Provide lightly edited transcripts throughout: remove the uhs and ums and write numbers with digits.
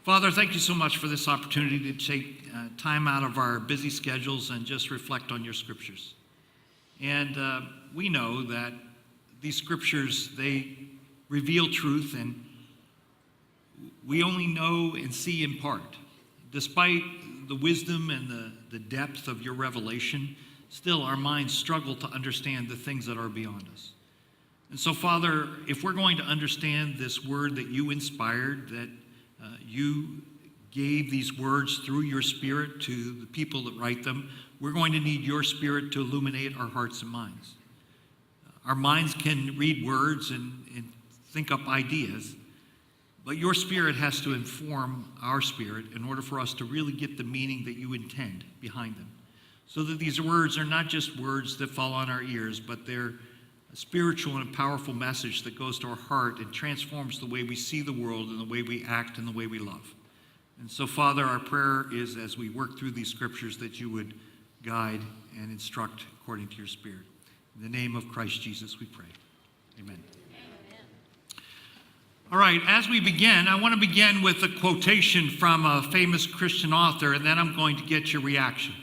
Father, thank you so much for this opportunity to take time out of our busy schedules and just reflect on your scriptures. And we know that these scriptures, they reveal truth, and we only know and see in part. Despite the wisdom and the depth of your revelation, still our minds struggle to understand the things that are beyond us. And so, Father, if we're going to understand this word that you inspired, that you gave these words through your Spirit to the people that write them, we're going to need your Spirit to illuminate our hearts and minds. Our minds can read words and think up ideas, but your Spirit has to inform our spirit in order for us to really get the meaning that you intend behind them. So that these words are not just words that fall on our ears, but they're a spiritual and powerful message that goes to our heart and transforms the way we see the world and the way we act and the way we love. And so, Father, our prayer is, as we work through these scriptures, that you would guide and instruct according to your Spirit. In the name of Christ Jesus, we pray. Amen. All right, as we begin, I want to begin with a quotation from a famous Christian author, and then I'm going to get your reaction.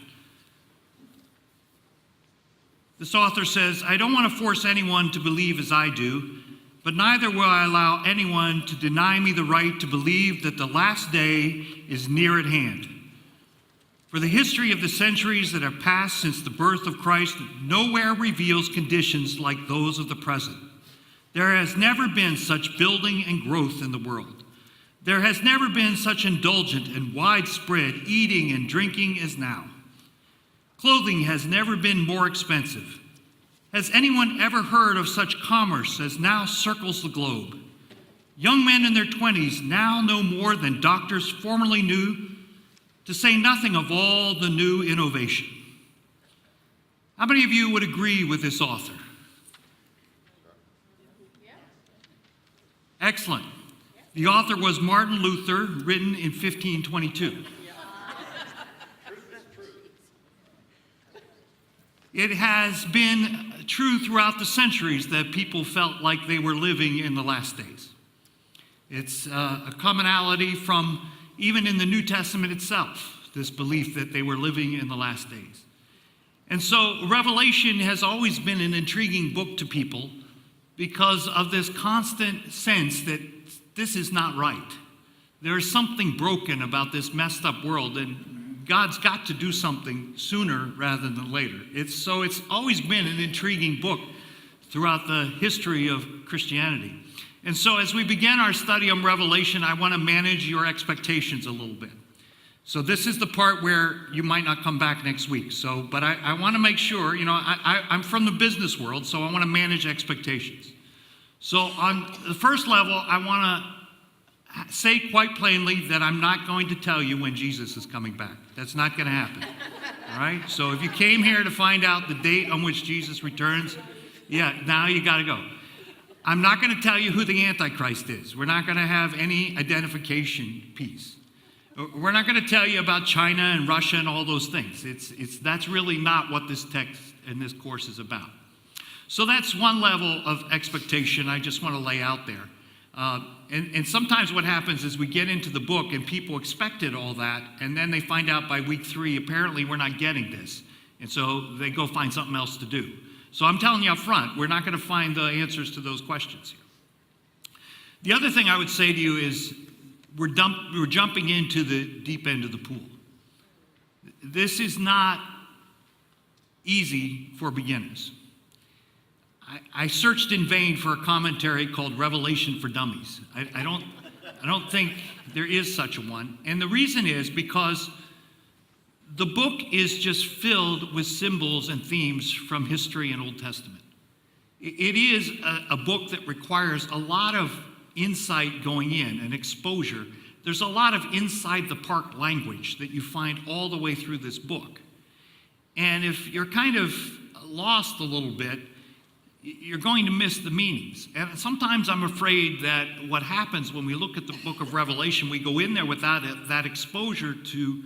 This author says, "I don't want to force anyone to believe as I do, but neither will I allow anyone to deny me the right to believe that the last day is near at hand. For the history of the centuries that have passed since the birth of Christ nowhere reveals conditions like those of the present. There has never been such building and growth in the world. There has never been such indulgent and widespread eating and drinking as now. Clothing has never been more expensive. Has anyone ever heard of such commerce as now circles the globe? Young men in their 20s now know more than doctors formerly knew, to say nothing of all the new innovation." How many of you would agree with this author? Excellent. The author was Martin Luther, written in 1522. It has been true throughout the centuries that people felt like they were living in the last days. It's a commonality from even in the New Testament itself, this belief that they were living in the last days. And so Revelation has always been an intriguing book to people because of this constant sense that this is not right. There is something broken about this messed up world, and God's got to do something sooner rather than later. It's always been an intriguing book throughout the history of Christianity. And so as we begin our study on Revelation, I want to manage your expectations a little bit. So this is the part where you might not come back next week. But I want to make sure, I'm from the business world, so I want to manage expectations. So on the first level, I want to say quite plainly that I'm not going to tell you when Jesus is coming back. That's not going to happen. All right? So if you came here to find out the date on which Jesus returns, now you got to go. I'm not going to tell you who the Antichrist is. We're not going to have any identification piece. We're not going to tell you about China and Russia and all those things. That's really not what this text and this course is about. So that's one level of expectation I just want to lay out there. And sometimes what happens is we get into the book and people expected all that, and then they find out by week 3, apparently we're not getting this. And so they go find something else to do. So I'm telling you up front, we're not going to find the answers to those questions here. The other thing I would say to you is we're jumping into the deep end of the pool. This is not easy for beginners. I searched in vain for a commentary called Revelation for Dummies. I don't think there is such a one. And the reason is because the book is just filled with symbols and themes from history and Old Testament. It is a book that requires a lot of insight going in and exposure. There's a lot of inside the park language that you find all the way through this book. And if you're kind of lost a little bit, you're going to miss the meanings. And sometimes I'm afraid that what happens when we look at the book of Revelation, we go in there without that exposure to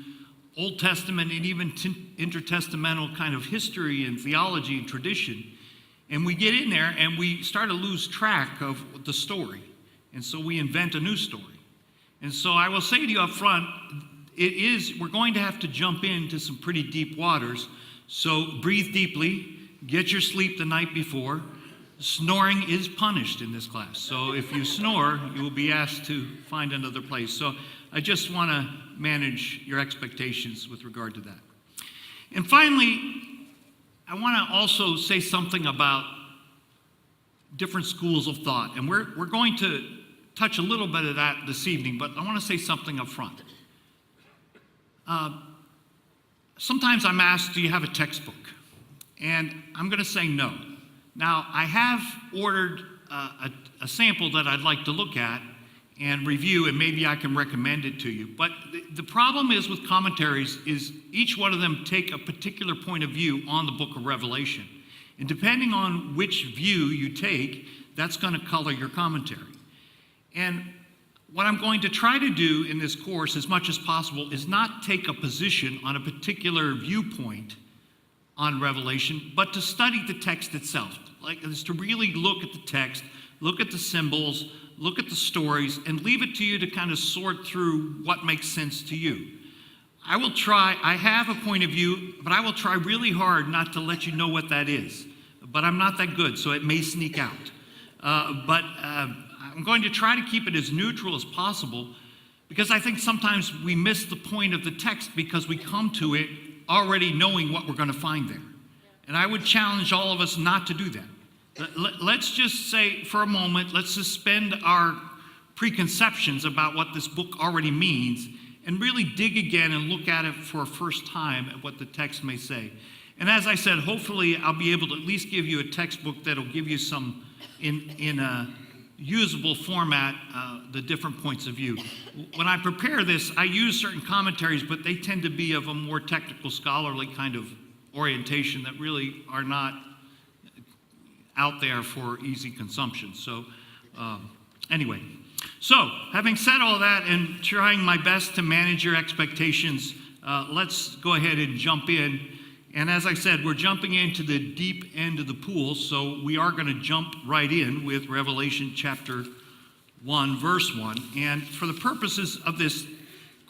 Old Testament and even intertestamental kind of history and theology and tradition. And we get in there and we start to lose track of the story. And so we invent a new story. And so I will say to you up front, we're going to have to jump into some pretty deep waters. So breathe deeply, get your sleep the night before. Snoring is punished in this class. So if you snore, you will be asked to find another place. So I just want to manage your expectations with regard to that. And finally, I want to also say something about different schools of thought. And we're going to touch a little bit of that this evening, but I want to say something up front. Sometimes I'm asked, do you have a textbook? And I'm going to say no. Now, I have ordered a sample that I'd like to look at and review, and maybe I can recommend it to you. But the problem is with commentaries is each one of them take a particular point of view on the book of Revelation. And depending on which view you take, that's going to color your commentary. And what I'm going to try to do in this course as much as possible is not take a position on a particular viewpoint on Revelation, but to study the text itself. Like, is to really look at the text, look at the symbols, look at the stories, and leave it to you to kind of sort through what makes sense to you. I have a point of view, but I will try really hard not to let you know what that is. But I'm not that good, so it may sneak out. I'm going to try to keep it as neutral as possible, because I think sometimes we miss the point of the text because we come to it already knowing what we're going to find there. And I would challenge all of us not to do that. Let's just say for a moment, let's suspend our preconceptions about what this book already means and really dig again and look at it for a first time at what the text may say. And as I said, hopefully I'll be able to at least give you a textbook that'll give you some, in a usable format, the different points of view. When I prepare this, I use certain commentaries, but they tend to be of a more technical, scholarly kind of orientation that really are not out there for easy consumption. So anyway, so having said all that and trying my best to manage your expectations, let's go ahead and jump in. And as I said, we're jumping into the deep end of the pool, so we are going to jump right in with Revelation chapter 1, verse 1. And for the purposes of this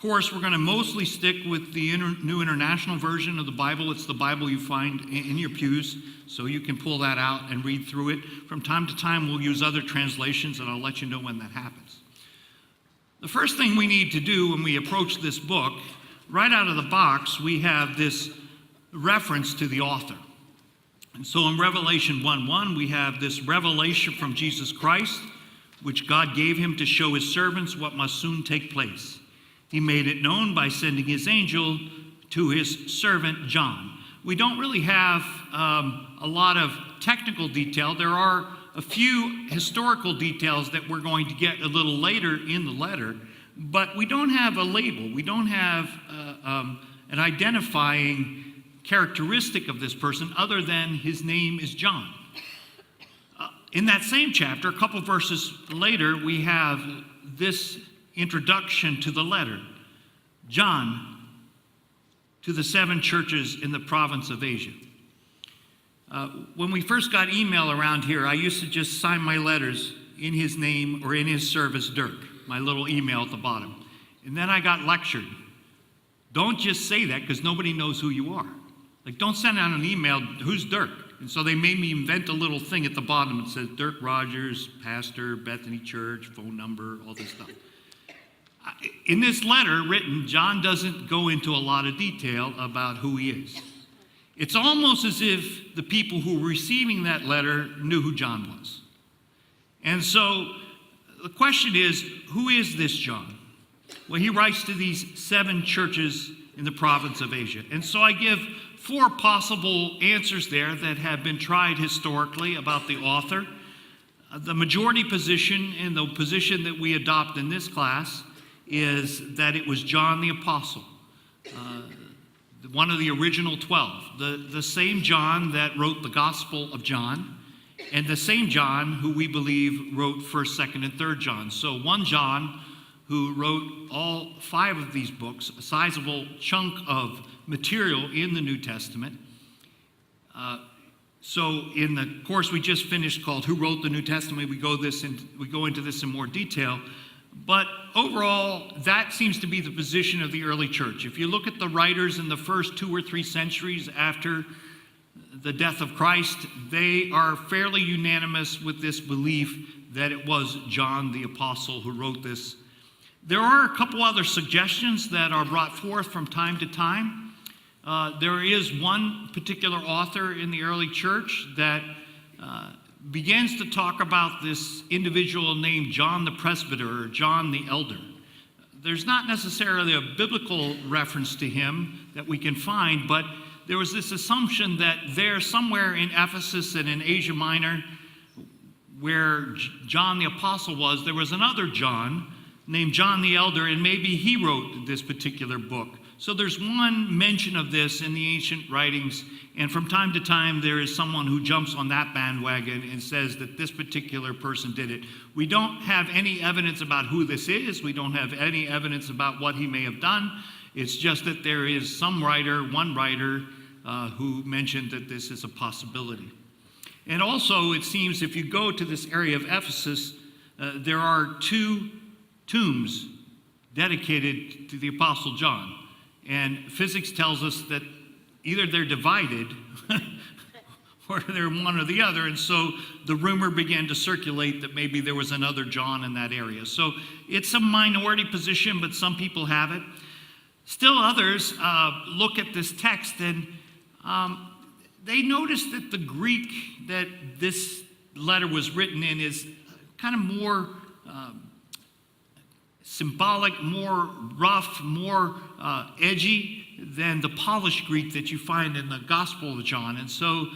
course, we're going to mostly stick with the New International Version of the Bible. It's the Bible you find in your pews, so you can pull that out and read through it. From time to time, we'll use other translations, and I'll let you know when that happens. The first thing we need to do when we approach this book, right out of the box, we have this reference to the author. And so in Revelation 1:1, we have this revelation from Jesus Christ, which God gave him to show his servants what must soon take place. He made it known by sending his angel to his servant John. We don't really have a lot of technical detail. There are a few historical details that we're going to get a little later in the letter, but we don't have a label. We don't have an identifying characteristic of this person other than his name is John. In that same chapter, a couple verses later, we have this introduction to the letter. John, to the 7 churches in the province of Asia. When we first got email around here, I used to just sign my letters in his name or in his service, Dirk, my little email at the bottom. And then I got lectured. Don't just say that because nobody knows who you are. Like, don't send out an email, who's Dirk? And so they made me invent a little thing at the bottom that says Dirk Rodgers, pastor, Bethany Church, phone number, all this stuff. In this letter written, John doesn't go into a lot of detail about who he is. It's almost as if the people who were receiving that letter knew who John was. And so the question is, who is this John? Well, he writes to these 7 churches in the province of Asia. And so I give 4 possible answers there that have been tried historically about the author. The majority position and the position that we adopt in this class is that it was John the Apostle, one of the original 12, the same John that wrote the Gospel of John, and the same John who we believe wrote 1st, 2nd, and 3rd John. So one John who wrote all 5 of these books, a sizable chunk of material in the New Testament. So in the course we just finished called Who Wrote the New Testament, we go into this in more detail. But overall, that seems to be the position of the early church. If you look at the writers in the first 2 or 3 centuries after the death of Christ, they are fairly unanimous with this belief that it was John the Apostle who wrote this. There are a couple other suggestions that are brought forth from time to time. There is one particular author in the early church that begins to talk about this individual named John the Presbyter or John the Elder. There's not necessarily a biblical reference to him that we can find, but there was this assumption that there somewhere in Ephesus and in Asia Minor, where John the Apostle was, there was another John named John the Elder, and maybe he wrote this particular book. So there's one mention of this in the ancient writings, and from time to time there is someone who jumps on that bandwagon and says that this particular person did it. We don't have any evidence about who this is. We don't have any evidence about what he may have done. It's just that there is one writer, who mentioned that this is a possibility. And also, it seems if you go to this area of Ephesus, there are 2 tombs dedicated to the Apostle John. And physics tells us that either they're divided or they're one or the other. And so the rumor began to circulate that maybe there was another John in that area. So it's a minority position, but some people have it. Still others look at this text and they notice that the Greek that this letter was written in is kind of more symbolic, more rough, more edgy than the polished Greek that you find in the Gospel of John. And so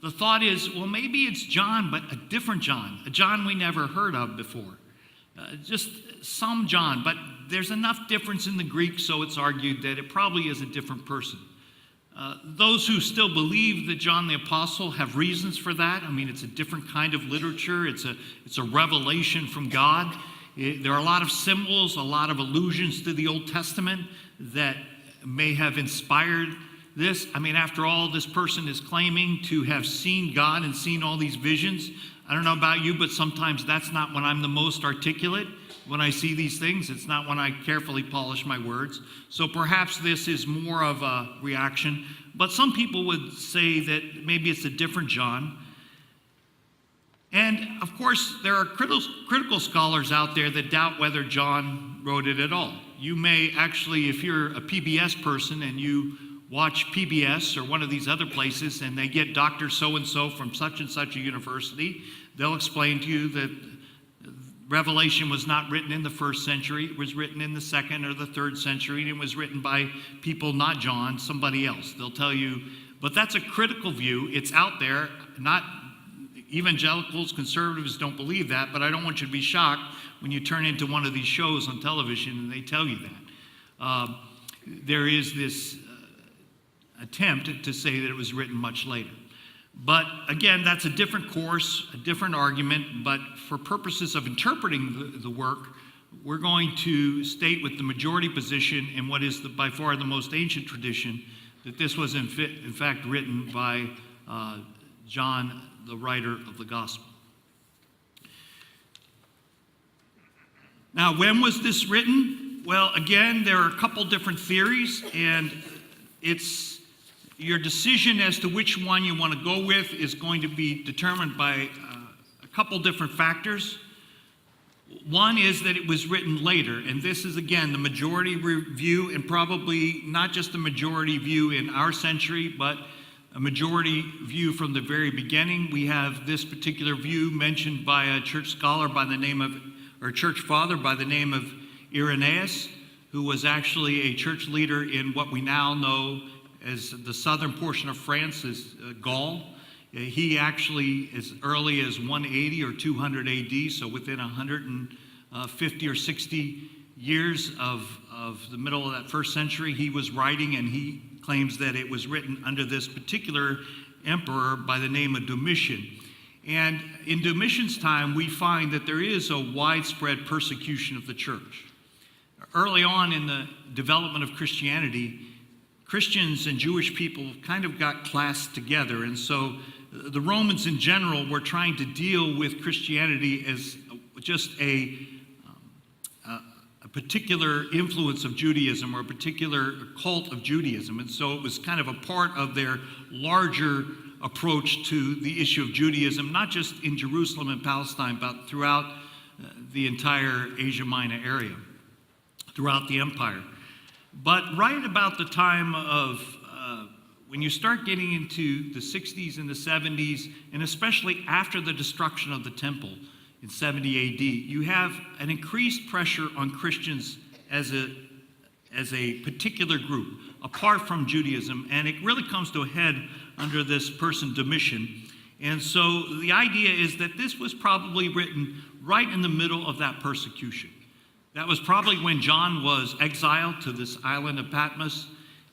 the thought is, well, maybe it's John, but a different John, a John we never heard of before. Just some John, but there's enough difference in the Greek, so it's argued that it probably is a different person. Those who still believe that John the Apostle have reasons for that. I mean, it's a different kind of literature. It's a revelation from God. There are a lot of symbols, a lot of allusions to the Old Testament that may have inspired this. I mean, after all, this person is claiming to have seen God and seen all these visions. I don't know about you, but sometimes that's not when I'm the most articulate. When I see these things, it's not when I carefully polish my words. So perhaps this is more of a reaction. But some people would say that maybe it's a different John. And of course, there are critical scholars out there that doubt whether John wrote it at all. You may actually, if you're a PBS person and you watch PBS or one of these other places and they get Dr. So-and-so from such and such a university, they'll explain to you that Revelation was not written in the 1st century. It was written in the 2nd or the 3rd century, and it was written by people, not John, somebody else. They'll tell you, but that's a critical view. It's out there. Not evangelicals, conservatives don't believe that, but I don't want you to be shocked when you turn into one of these shows on television and they tell you that. There is this attempt to say that it was written much later. But again, that's a different course, a different argument, but for purposes of interpreting the work, we're going to state with the majority position in what is by far the most ancient tradition, that this was in fact written by John, the writer of the gospel. Now, when was this written? Well, again, there are a couple different theories, and it's your decision as to which one you want to go with is going to be determined by a couple different factors. One is that it was written later, and this is, again, the majority view, and probably not just the majority view in our century, but a majority view from the very beginning. We have this particular view mentioned by a church scholar by the name of, or church father by the name of Irenaeus, who was actually a church leader in what we now know as the southern portion of France, is Gaul. He actually, as early as 180 or 200 AD, so within 150 or 60 years of the middle of that 1st century, he was writing, and he claims that it was written under this particular emperor by the name of Domitian. And in Domitian's time, we find that there is a widespread persecution of the church. Early on in the development of Christianity, Christians and Jewish people kind of got classed together, and so the Romans in general were trying to deal with Christianity as just a particular influence of Judaism or a particular cult of Judaism. And so it was kind of a part of their larger approach to the issue of Judaism, not just in Jerusalem and Palestine, but throughout the entire Asia Minor area, throughout the empire. But right about the time of when you start getting into the 60s and the 70s, and especially after the destruction of the temple in 70 AD, you have an increased pressure on Christians as a particular group, apart from Judaism, and it really comes to a head under this person Domitian. And so the idea is that this was probably written right in the middle of that persecution. That was probably when John was exiled to this island of Patmos.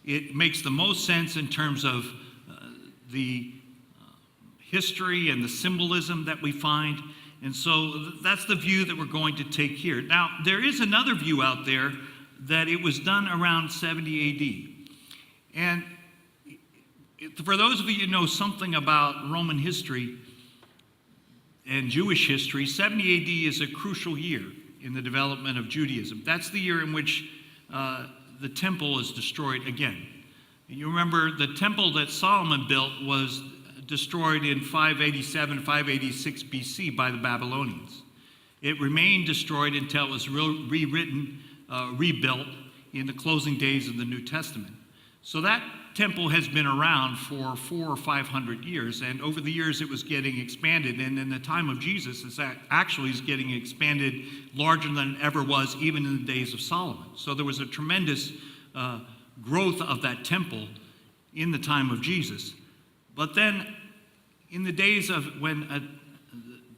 It makes the most sense in terms of the history and the symbolism that we find. And so that's the view that we're going to take here. Now, there is another view out there that it was done around 70 AD. And for those of you who know something about Roman history and Jewish history, 70 AD is a crucial year in the development of Judaism. That's the year in which the temple is destroyed again. You remember the temple that Solomon built was destroyed in 587, 586 BC by the Babylonians. It remained destroyed until it was rewritten, rebuilt in the closing days of the New Testament. So that temple has been around for 400 or 500 years, and over the years it was getting expanded, and in the time of Jesus it's actually is getting expanded larger than it ever was, even in the days of Solomon. So there was a tremendous growth of that temple in the time of Jesus. But then in the days of when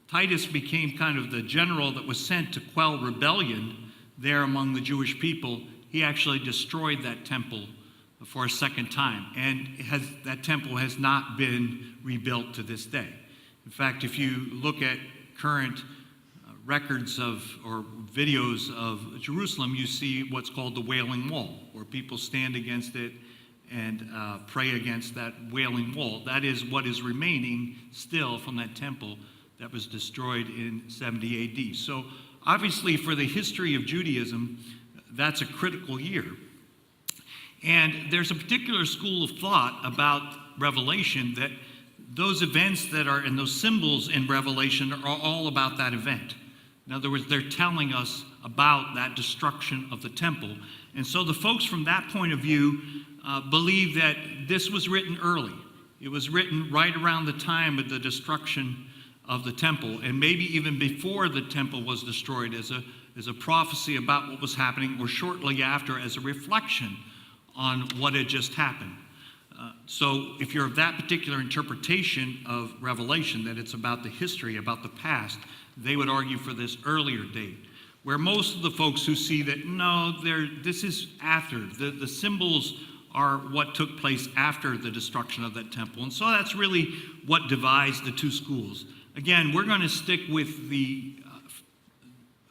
Titus became kind of the general that was sent to quell rebellion there among the Jewish people, he actually destroyed that temple for a second time, and that temple has not been rebuilt to this day. In fact, if you look at current records of or videos of Jerusalem, you see what's called the Wailing Wall, where people stand against it and pray against that Wailing Wall. That is what is remaining still from that temple that was destroyed in 70 AD. So obviously for the history of Judaism, that's a critical year. And there's a particular school of thought about Revelation that those events that are in those symbols in Revelation are all about that event. In other words, they're telling us about that destruction of the temple. And so the folks from that point of view believe that this was written early. It was written right around the time of the destruction of the temple, and maybe even before the temple was destroyed, as a prophecy about what was happening, or shortly after as a reflection on what had just happened. So if you're of that particular interpretation of Revelation, that it's about the history, about the past, they would argue for this earlier date. Where most of the folks who see that, no, this is after. The symbols are what took place after the destruction of that temple. And so that's really what divides the two schools. Again, we're going to stick with the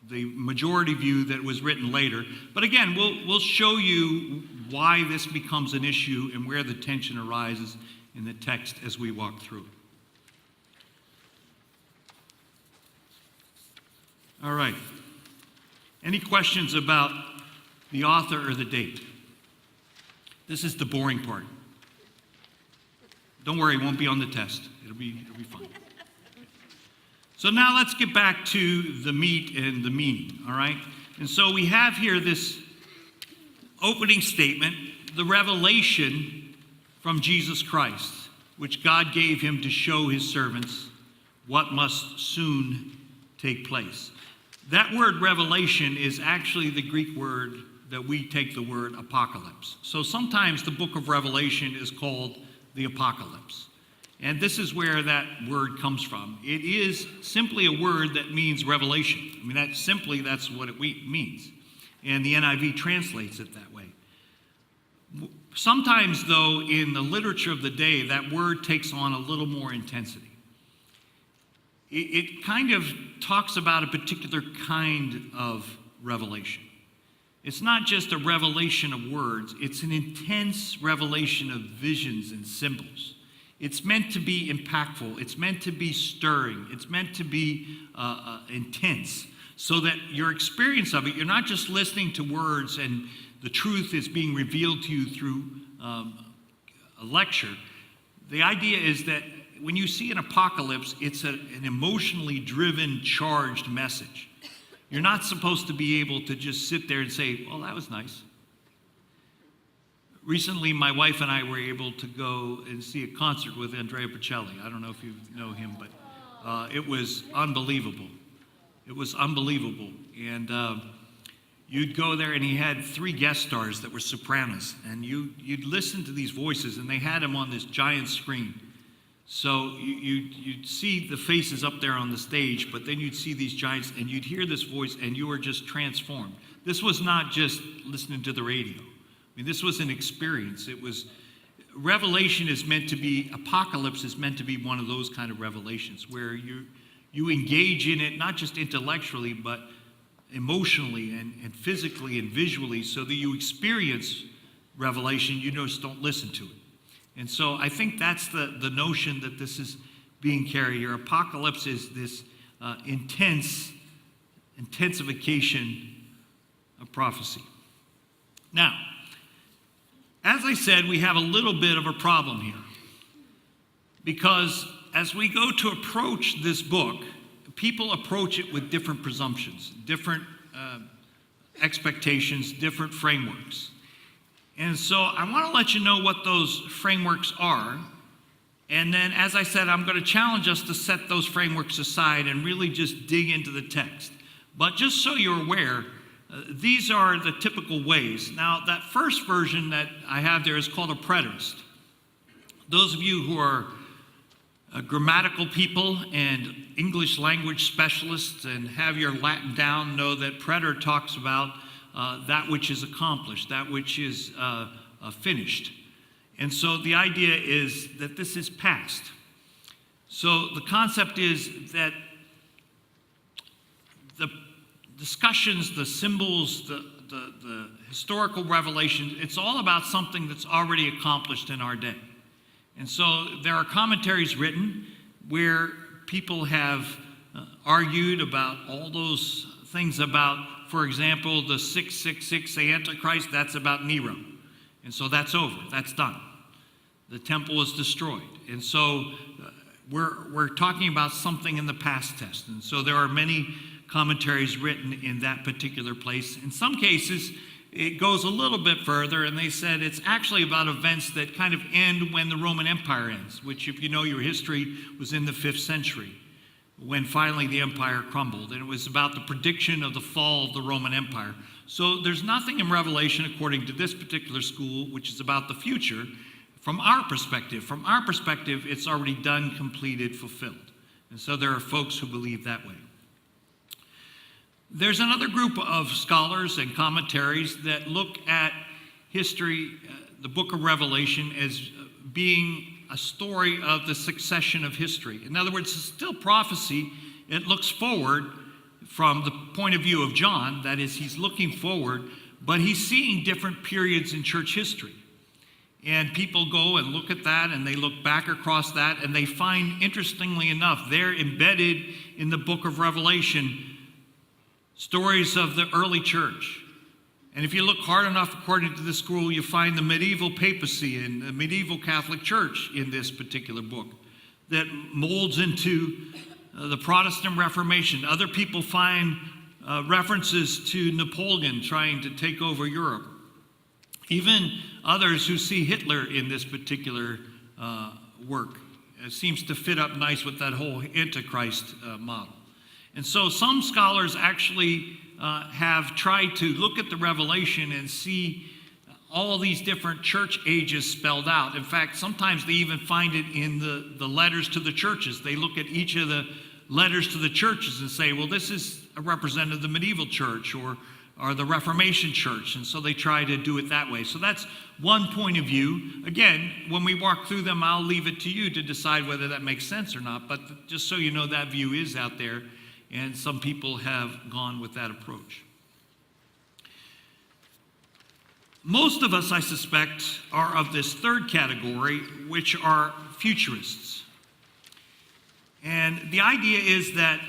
majority view that was written later. But again, we'll show you why this becomes an issue and where the tension arises in the text as we walk through. All right. Any questions about the author or the date? This is the boring part. Don't worry, it won't be on the test. It'll be fun. So now let's get back to the meat and the meaning, all right? And so we have here this opening statement, the revelation from Jesus Christ, which God gave him to show his servants what must soon take place. That word revelation is actually the Greek word that we take the word apocalypse. So sometimes the book of Revelation is called the apocalypse. And this is where that word comes from. It is simply a word that means revelation. I mean, that's what it means. And the NIV translates it that way. Sometimes, though, in the literature of the day, that word takes on a little more intensity. It kind of talks about a particular kind of revelation. It's not just a revelation of words, it's an intense revelation of visions and symbols. It's meant to be impactful, it's meant to be stirring, it's meant to be intense. so that your experience of it, you're not just listening to words and the truth is being revealed to you through a lecture. The idea is that when you see an apocalypse, it's an emotionally driven, charged message. You're not supposed to be able to just sit there and say, well, that was nice. Recently, my wife and I were able to go and see a concert with Andrea Bocelli. I don't know if you know him, but it was unbelievable. It was unbelievable. And you'd go there, and he had 3 guest stars that were sopranos. And you'd listen to these voices, and they had them on this giant screen. So you'd see the faces up there on the stage, but then you'd see these giants, and you'd hear this voice, and you were just transformed. This was not just listening to the radio. I mean, this was an experience. It was, revelation is meant to be, apocalypse is meant to be one of those kind of revelations, where you engage in it, not just intellectually, but emotionally and physically and visually, so that you experience revelation, you just don't listen to it. And so I think that's the notion that this is being carried here. Apocalypse is this intensification of prophecy. Now, as I said, we have a little bit of a problem here. Because as we go to approach this book, people approach it with different presumptions, different expectations, different frameworks. And so I want to let you know what those frameworks are. And then, as I said, I'm going to challenge us to set those frameworks aside and really just dig into the text. But just so you're aware, these are the typical ways. Now, that first version that I have there is called a preterist. Those of you who are grammatical people and English language specialists and have your Latin down know that preter talks about that which is accomplished, that which is finished. And so the idea is that this is past. So the concept is that the discussions, the symbols, the historical revelation, it's all about something that's already accomplished in our day. And so there are commentaries written where people have argued about all those things about, for example, the 666, the Antichrist, that's about Nero. And so that's over, that's done. The temple is destroyed. And so we're talking about something in the past tense. And so there are many commentaries written in that particular place. In some cases, it goes a little bit further, and they said it's actually about events that kind of end when the Roman Empire ends, which, if you know your history, was in the 5th century, when finally the empire crumbled. And it was about the prediction of the fall of the Roman Empire. So there's nothing in Revelation, according to this particular school, which is about the future, from our perspective. From our perspective, it's already done, completed, fulfilled. And so there are folks who believe that way. There's another group of scholars and commentaries that look at history, the book of Revelation, as being a story of the succession of history. In other words, it's still prophecy. It looks forward from the point of view of John. That is, he's looking forward, but he's seeing different periods in church history. And people go and look at that, and they look back across that, and they find, interestingly enough, they're embedded in the book of Revelation, stories of the early church. And if you look hard enough, according to this school, you find the medieval papacy and the medieval Catholic Church in this particular book that molds into the Protestant Reformation. Other people find references to Napoleon trying to take over Europe. Even others who see Hitler in this particular work. It seems to fit up nice with that whole Antichrist model. And so some scholars actually have tried to look at the Revelation and see all these different church ages spelled out. In fact, sometimes they even find it in the letters to the churches. They look at each of the letters to the churches and say, well, this is a representative of the medieval church or the Reformation church. And so they try to do it that way. So that's one point of view. Again, when we walk through them, I'll leave it to you to decide whether that makes sense or not. But just so you know, that view is out there. And some people have gone with that approach. Most of us, I suspect, are of this third category, which are futurists. And the idea is that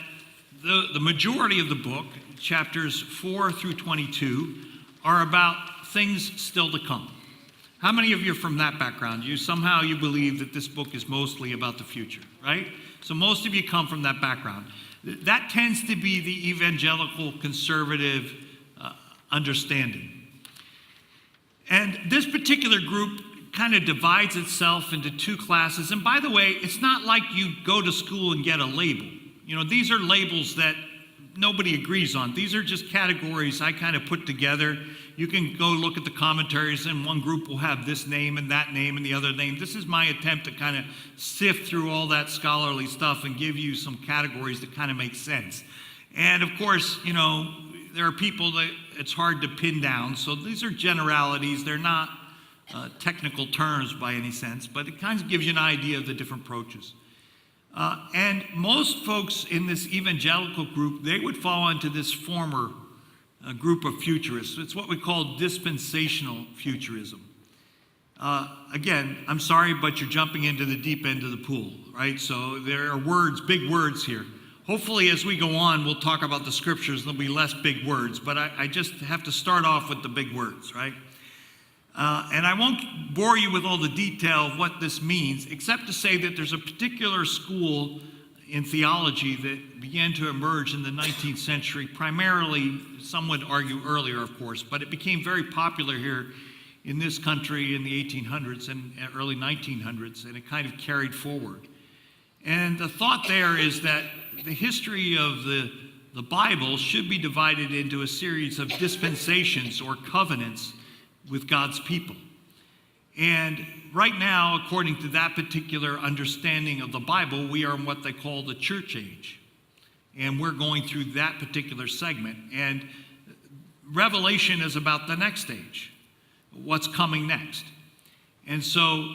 the majority of the book chapters 4 through 22, are about things still to come. How many of you are from that background? You believe that this book is mostly about the future, right? So most of you come from that background. That tends to be the evangelical conservative understanding. And this particular group kind of divides itself into two classes. And by the way, it's not like you go to school and get a label. These are labels that nobody agrees on. These are just categories I kind of put together. You can go look at the commentaries, and one group will have this name and that name and the other name. This is my attempt to kind of sift through all that scholarly stuff and give you some categories that kind of make sense. And of course, there are people that it's hard to pin down. So these are generalities. They're not technical terms by any sense, but it kind of gives you an idea of the different approaches. And most folks in this evangelical group, they would fall into this former group of futurists. It's what we call dispensational futurism. Again, I'm sorry, but you're jumping into the deep end of the pool, right? So there are words, big words here. Hopefully, as we go on, we'll talk about the scriptures. There'll be less big words, but I just have to start off with the big words, right? And I won't bore you with all the detail of what this means, except to say that there's a particular school in theology that began to emerge in the 19th century, primarily, some would argue earlier, of course, but it became very popular here in this country in the 1800s and early 1900s, and it kind of carried forward. And the thought there is that the history of the Bible should be divided into a series of dispensations or covenants with God's people. And right now, according to that particular understanding of the Bible, we are in what they call the church age. And we're going through that particular segment. And Revelation is about the next stage, what's coming next. And so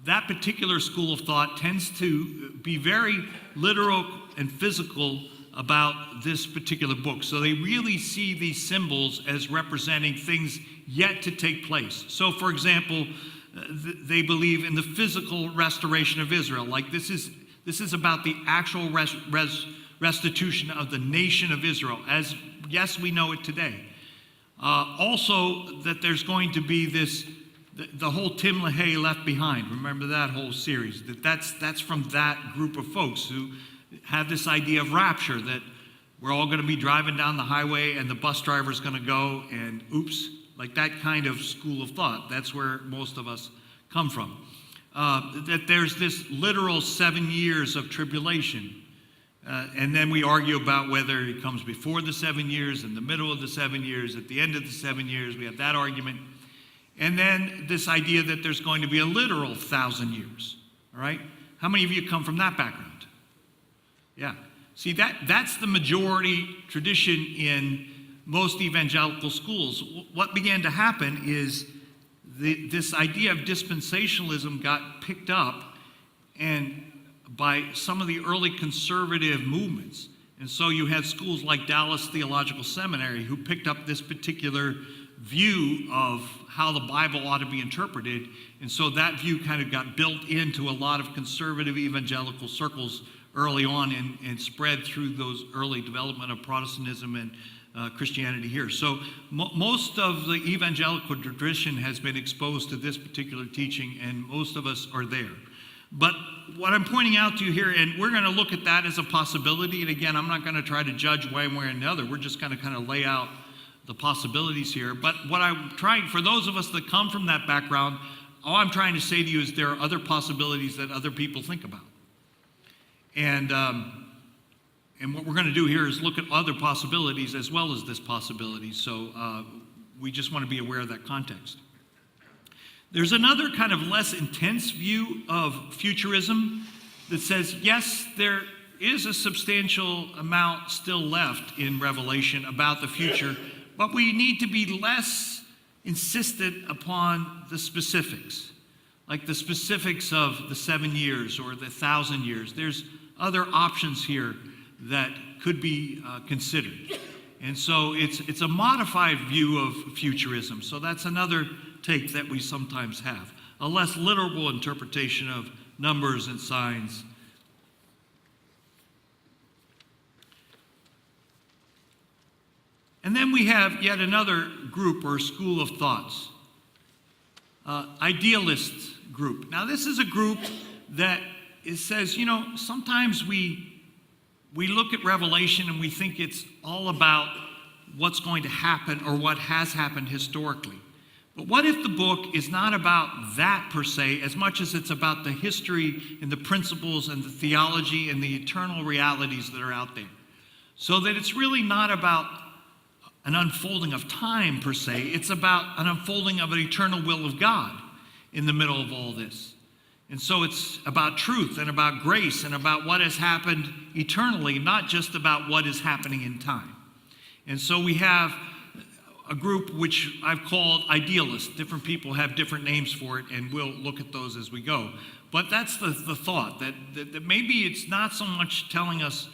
that particular school of thought tends to be very literal and physical about this particular book. So they really see these symbols as representing things yet to take place. So, for example, they believe in the physical restoration of Israel. Like this is about the actual restitution of the nation of Israel, as yes, we know it today. Also, that there's going to be the whole Tim LaHaye Left Behind. Remember that whole series? That's from that group of folks who have this idea of rapture, that we're all going to be driving down the highway and the bus driver's going to go and oops, like that kind of school of thought. That's where most of us come from. That there's this literal 7 years of tribulation. And then we argue about whether it comes before the 7 years, in the middle of the 7 years, at the end of the 7 years. We have that argument. And then this idea that there's going to be a literal 1,000 years. All right? How many of you come from that background? Yeah. See, that's the majority tradition in most evangelical schools. What began to happen is this idea of dispensationalism got picked up and by some of the early conservative movements. And so you had schools like Dallas Theological Seminary who picked up this particular view of how the Bible ought to be interpreted. And so that view kind of got built into a lot of conservative evangelical circles early on and spread through those early development of Protestantism and Christianity here. So most of the evangelical tradition has been exposed to this particular teaching, and most of us are there. But what I'm pointing out to you here, and we're going to look at that as a possibility, and again, I'm not going to try to judge one way or another. We're just going to kind of lay out the possibilities here. But what I'm trying, for those of us that come from that background, all I'm trying to say to you is there are other possibilities that other people think about. And what we're going to do here is look at other possibilities as well as this possibility. So we just want to be aware of that context. There's another kind of less intense view of futurism that says, yes, there is a substantial amount still left in Revelation about the future, but we need to be less insistent upon the specifics, like the specifics of the 7 years or the 1,000 years. There's other options here that could be considered. And so it's a modified view of futurism. So that's another take that we sometimes have, a less literal interpretation of numbers and signs. And then we have yet another group or school of thoughts, idealist group. Now this is a group that says, sometimes we look at Revelation and we think it's all about what's going to happen or what has happened historically. But what if the book is not about that per se, as much as it's about the history and the principles and the theology and the eternal realities that are out there? So that it's really not about an unfolding of time per se, it's about an unfolding of an eternal will of God in the middle of all this. And so it's about truth and about grace and about what has happened eternally, not just about what is happening in time. And so we have a group which I've called idealists. Different people have different names for it, and we'll look at those as we go. But that's the thought, that maybe it's not so much telling us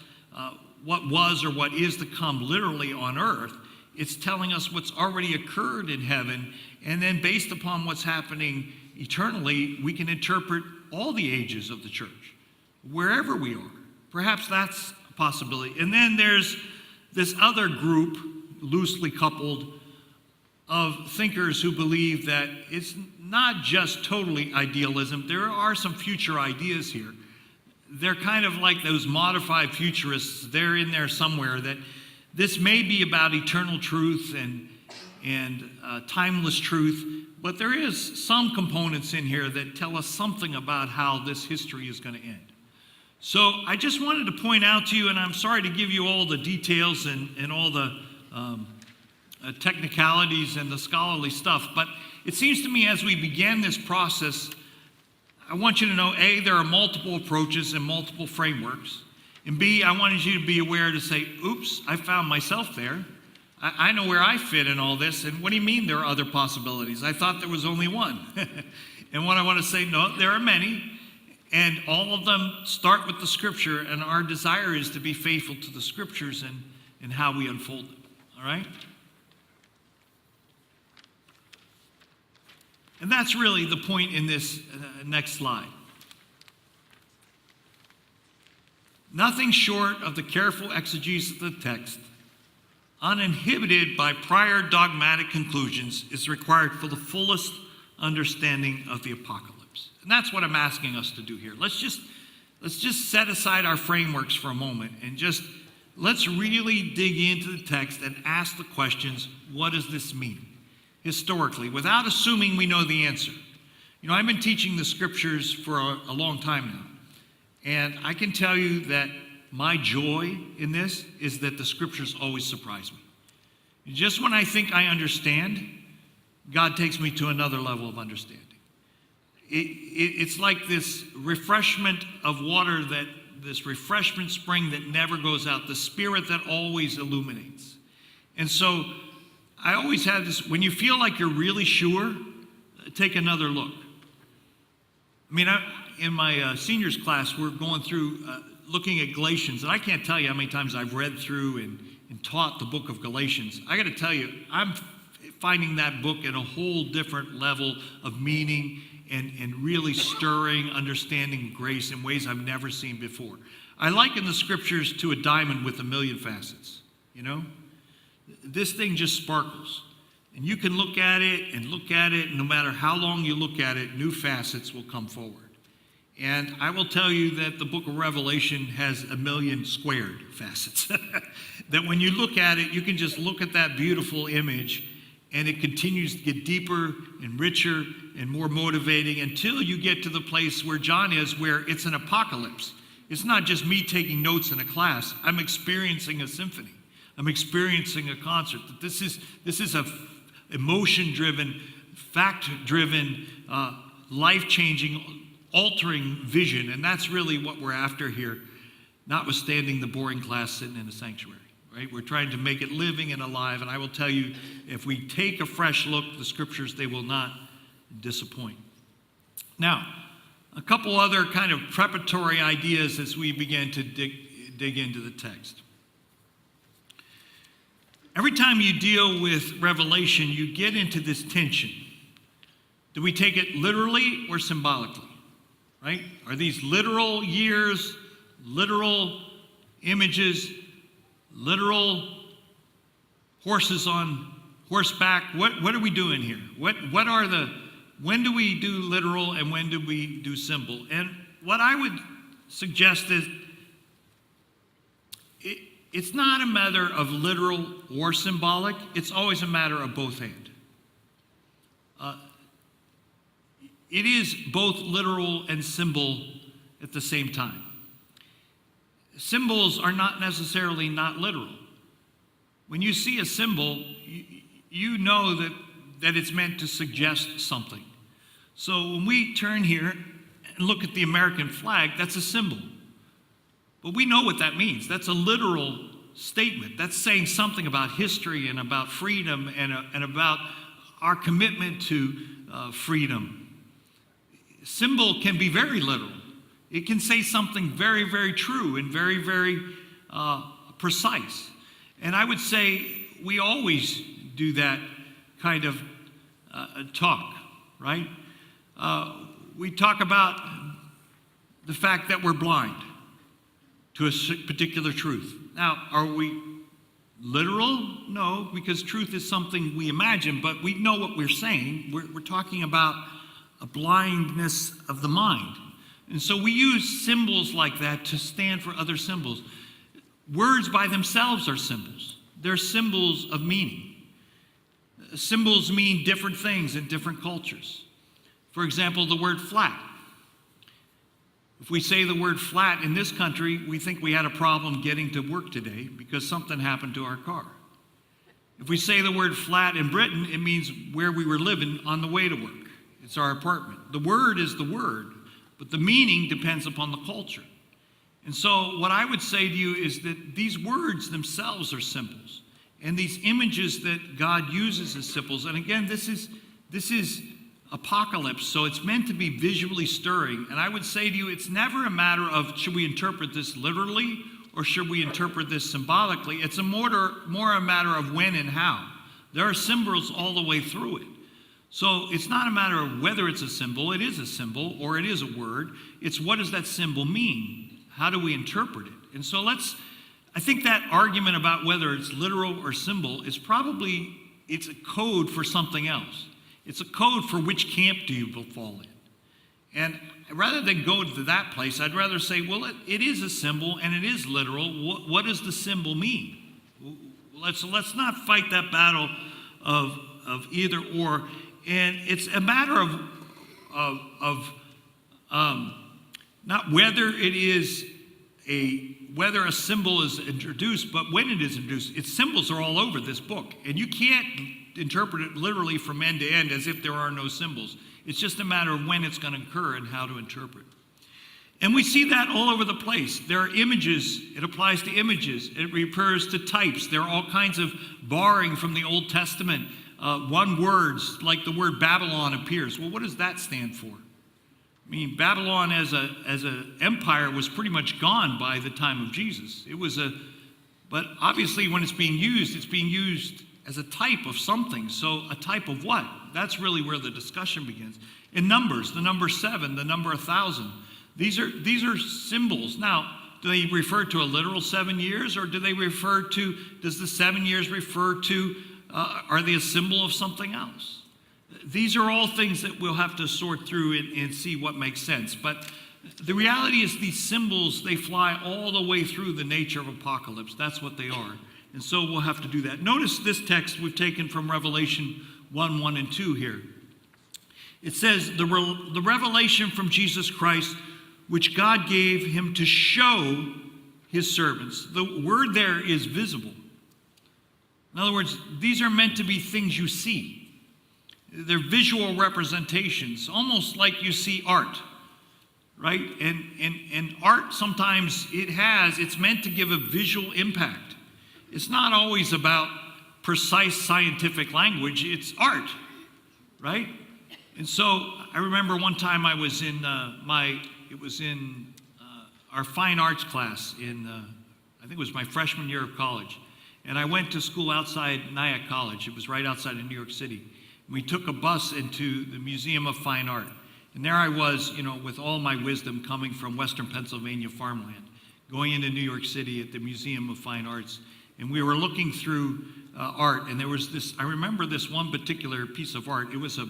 what was or what is to come literally on earth. It's telling us what's already occurred in heaven, and then based upon what's happening eternally, we can interpret all the ages of the church, wherever we are. Perhaps that's a possibility. And then there's this other group, loosely coupled, of thinkers who believe that it's not just totally idealism. There are some future ideas here. They're kind of like those modified futurists. They're in there somewhere, that this may be about eternal truth and timeless truth, but there is some components in here that tell us something about how this history is going to end. So I just wanted to point out to you, and I'm sorry to give you all the details and all the technicalities and the scholarly stuff, but it seems to me as we began this process, I want you to know, A, there are multiple approaches and multiple frameworks, and B, I wanted you to be aware to say, oops, I found myself there. I know where I fit in all this, and what do you mean there are other possibilities? I thought there was only one. And what I want to say, no, there are many, and all of them start with the Scripture, and our desire is to be faithful to the Scriptures and how we unfold them, all right? And that's really the point in this next slide. Nothing short of the careful exegesis of the text, uninhibited by prior dogmatic conclusions, is required for the fullest understanding of the apocalypse. And that's what I'm asking us to do here. Let's just set aside our frameworks for a moment and let's really dig into the text and ask the questions, what does this mean historically, without assuming we know the answer? I've been teaching the Scriptures for a long time now. And I can tell you that my joy in this is that the Scriptures always surprise me. Just when I think I understand, God takes me to another level of understanding. It's like this refreshment of water, this refreshment spring that never goes out, the Spirit that always illuminates. And so I always have this, when you feel like you're really sure, take another look. In my seniors class, we're going through looking at Galatians, and I can't tell you how many times I've read through and taught the book of Galatians. I got to tell you, I'm finding that book at a whole different level of meaning and really stirring understanding grace in ways I've never seen before. I liken the Scriptures to a diamond with a million facets, This thing just sparkles. And you can look at it, and no matter how long you look at it, new facets will come forward. And I will tell you that the book of Revelation has a million squared facets. That when you look at it, you can just look at that beautiful image, and it continues to get deeper and richer and more motivating until you get to the place where John is, where it's an apocalypse. It's not just me taking notes in a class. I'm experiencing a symphony. I'm experiencing a concert. This is a emotion-driven, fact-driven, life-changing, altering vision, and that's really what we're after here, notwithstanding the boring class sitting in a sanctuary, right? We're trying to make it living and alive, and I will tell you, if we take a fresh look at the Scriptures, they will not disappoint. Now, a couple other kind of preparatory ideas as we begin to dig into the text. Every time you deal with Revelation, you get into this tension. Do we take it literally or symbolically? Right? Are these literal years, literal images, literal horses on horseback. What are we doing here? When do we do literal and when do we do symbol? And what I would suggest is it's not a matter of literal or symbolic. It's always a matter of both and. It is both literal and symbol at the same time. Symbols are not necessarily not literal. When you see a symbol, you know that it's meant to suggest something. So when we turn here and look at the American flag, that's a symbol. But we know what that means. That's a literal statement. That's saying something about history and about freedom and about our commitment to freedom. Symbol can be very literal. It can say something very, very true and very, very precise. And I would say we always do that kind of talk, right? We talk about the fact that we're blind to a particular truth. Now, are we literal? No, because truth is something we imagine, but we know what we're saying. We're talking about a blindness of the mind. And so we use symbols like that to stand for other symbols. Words by themselves are symbols. They're symbols of meaning. Symbols mean different things in different cultures. For example, the word flat. If we say the word flat in this country, we think we had a problem getting to work today because something happened to our car. If we say the word flat in Britain, it means where we were living on the way to work. It's our apartment. The word is the word, but the meaning depends upon the culture. And so what I would say to you is that these words themselves are symbols. And these images that God uses as symbols, and again, this is apocalypse, so it's meant to be visually stirring. And I would say to you, it's never a matter of should we interpret this literally or should we interpret this symbolically. It's more a matter of when and how. There are symbols all the way through it. So it's not a matter of whether it's a symbol, it is a symbol, or it is a word. It's what does that symbol mean? How do we interpret it? And so I think that argument about whether it's literal or symbol is it's a code for something else. It's a code for which camp do you fall in. And rather than go to that place, I'd rather say, well, it is a symbol and it is literal. What does the symbol mean? Let's not fight that battle of either or. And it's a matter of not whether whether a symbol is introduced, but when it is introduced. Its symbols are all over this book, and you can't interpret it literally from end to end as if there are no symbols. It's just a matter of when it's going to occur and how to interpret. And we see that all over the place. There are images. It applies to images. It refers to types. There are all kinds of borrowing from the Old Testament. One words, like the word Babylon appears. Well, what does that stand for? I mean, Babylon as an empire was pretty much gone by the time of Jesus. But obviously when it's being used as a type of something. So a type of what? That's really where the discussion begins. In Numbers, the number 7, the number 1,000. These are symbols. Now, do they refer to a literal 7 years, or does the 7 years refer to, are they a symbol of something else? These are all things that we'll have to sort through and see what makes sense. But the reality is these symbols, they fly all the way through the nature of apocalypse. That's what they are. And so we'll have to do that. Notice this text we've taken from Revelation 1 and 2 here. It says, the revelation from Jesus Christ, which God gave him to show his servants. The word there is visible. In other words, these are meant to be things you see. They're visual representations, almost like you see art, right? And art sometimes it's meant to give a visual impact. It's not always about precise scientific language, it's art, right? And so I remember one time I was in our fine arts class I think it was my freshman year of college. And I went to school outside Nyack College. It was right outside of New York City. We took a bus into the Museum of Fine Art. And there I was, with all my wisdom coming from Western Pennsylvania farmland, going into New York City at the Museum of Fine Arts. And we were looking through art, and there was this, I remember this one particular piece of art. It was a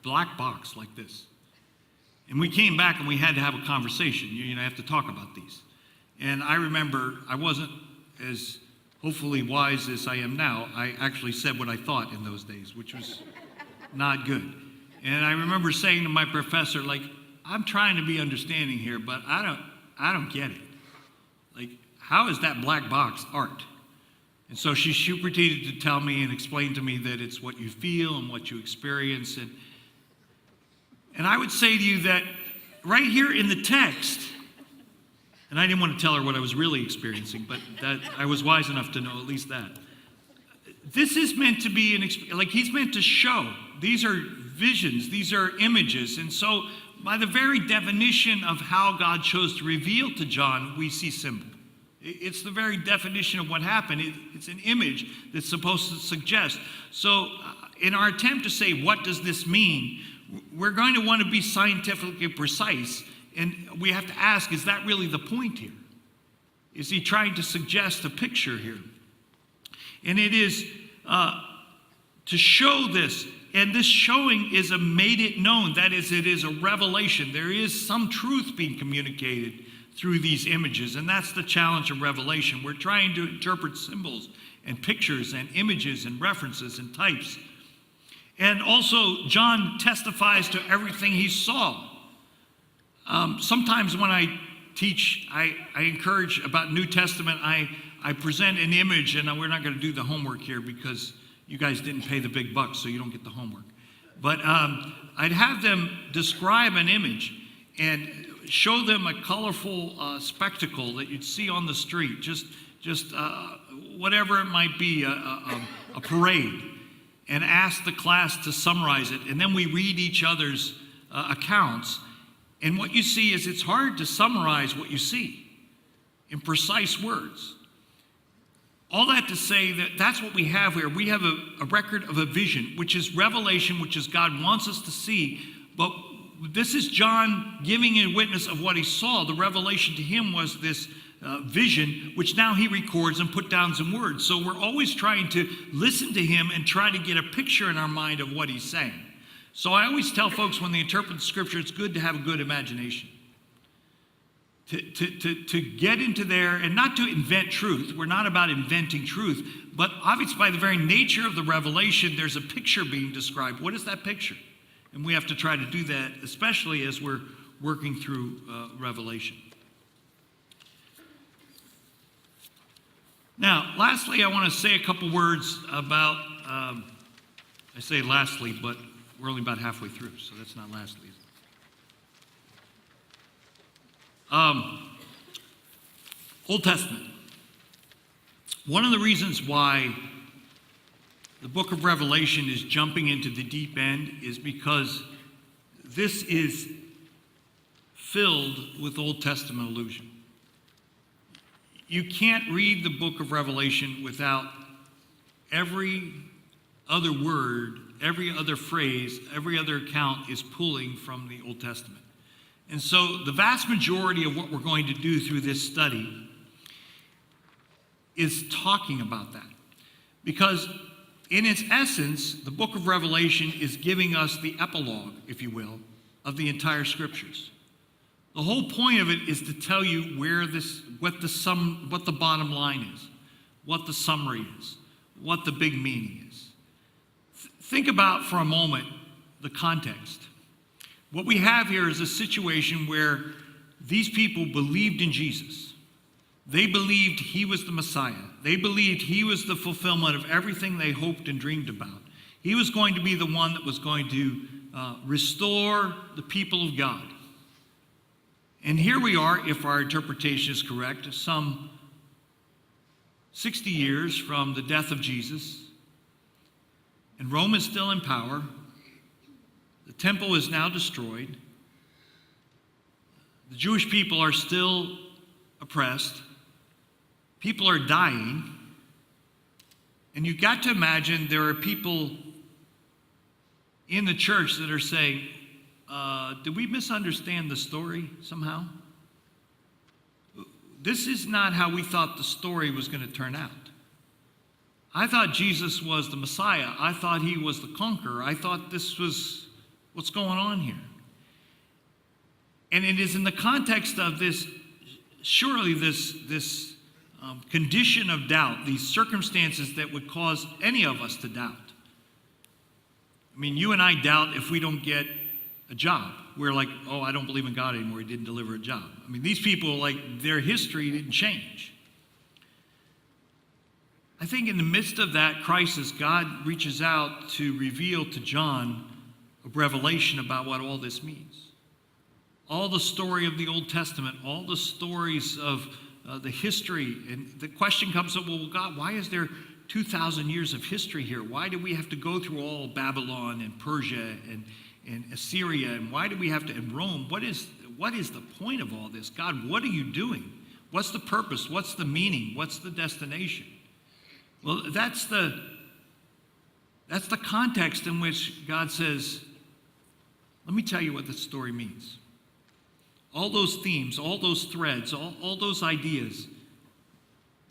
black box like this. And we came back and we had to have a conversation. You have to talk about these. And I remember I wasn't as hopefully wise as I am now. I actually said what I thought in those days, which was not good. And I remember saying to my professor, like, I'm trying to be understanding here, but I don't get it. Like, how is that black box art? And so she proceeded to tell me and explain to me that it's what you feel and what you experience. And I would say to you that right here in the text, and I didn't want to tell her what I was really experiencing, but that I was wise enough to know at least that. This is meant to be like he's meant to show. These are visions, these are images. And so by the very definition of how God chose to reveal to John, we see symbol. It's the very definition of what happened. It's an image that's supposed to suggest. So in our attempt to say, what does this mean? We're going to want to be scientifically precise. And we have to ask, is that really the point here? Is he trying to suggest a picture here? And it is to show this. And this showing is a made it known. That is, it is a revelation. There is some truth being communicated through these images. And that's the challenge of Revelation. We're trying to interpret symbols and pictures and images and references and types. And also, John testifies to everything he saw. Sometimes when I teach, I encourage about New Testament, I present an image, and we're not going to do the homework here because you guys didn't pay the big bucks, so you don't get the homework. But I'd have them describe an image and show them a colorful spectacle that you'd see on the street, just whatever it might be, a parade, and ask the class to summarize it. And then we read each other's accounts. And what you see is it's hard to summarize what you see in precise words. All that to say that that's what we have here. We have a record of a vision, which is revelation, which is God wants us to see. But this is John giving a witness of what he saw. The revelation to him was this vision, which now he records and put down some words. So we're always trying to listen to him and try to get a picture in our mind of what he's saying. So I always tell folks when they interpret the scripture, it's good to have a good imagination. To get into there and not to invent truth. We're not about inventing truth. But obviously by the very nature of the revelation, there's a picture being described. What is that picture? And we have to try to do that, especially as we're working through Revelation. Now, lastly, I want to say a couple words about, I say lastly, but we're only about halfway through, so that's not lastly. Old Testament. One of the reasons why the book of Revelation is jumping into the deep end is because this is filled with Old Testament allusion. You can't read the book of Revelation without every other word, every other phrase, every other account is pulling from the Old Testament. And so the vast majority of what we're going to do through this study is talking about that. Because in its essence, the book of Revelation is giving us the epilogue, if you will, of the entire scriptures. The whole point of it is to tell you what the bottom line is, what the summary is, what the big meaning is. Think about for a moment the context. What we have here is a situation where these people believed in Jesus. They believed he was the Messiah. They believed he was the fulfillment of everything they hoped and dreamed about. He was going to be the one that was going to restore the people of God. And here we are, if our interpretation is correct, some 60 years from the death of Jesus. And Rome is still in power. The temple is now destroyed. The Jewish people are still oppressed. People are dying. And you've got to imagine there are people in the church that are saying, did we misunderstand the story somehow? This is not how we thought the story was going to turn out. I thought Jesus was the Messiah. I thought he was the conqueror. I thought this was what's going on here. And it is in the context of this, surely this condition of doubt, these circumstances that would cause any of us to doubt. I mean, you and I doubt if we don't get a job. We're like, oh, I don't believe in God anymore. He didn't deliver a job. I mean, these people, like, their history didn't change. I think in the midst of that crisis, God reaches out to reveal to John a revelation about what all this means. All the story of the Old Testament, all the stories of the history. And the question comes up, well, God, why is there 2,000 years of history here? Why do we have to go through all Babylon and Persia and Assyria? And why do we have to, in Rome? What is the point of all this? God, what are you doing? What's the purpose? What's the meaning? What's the destination? Well, that's the context in which God says, let me tell you what this story means. All those themes, all those threads, all those ideas,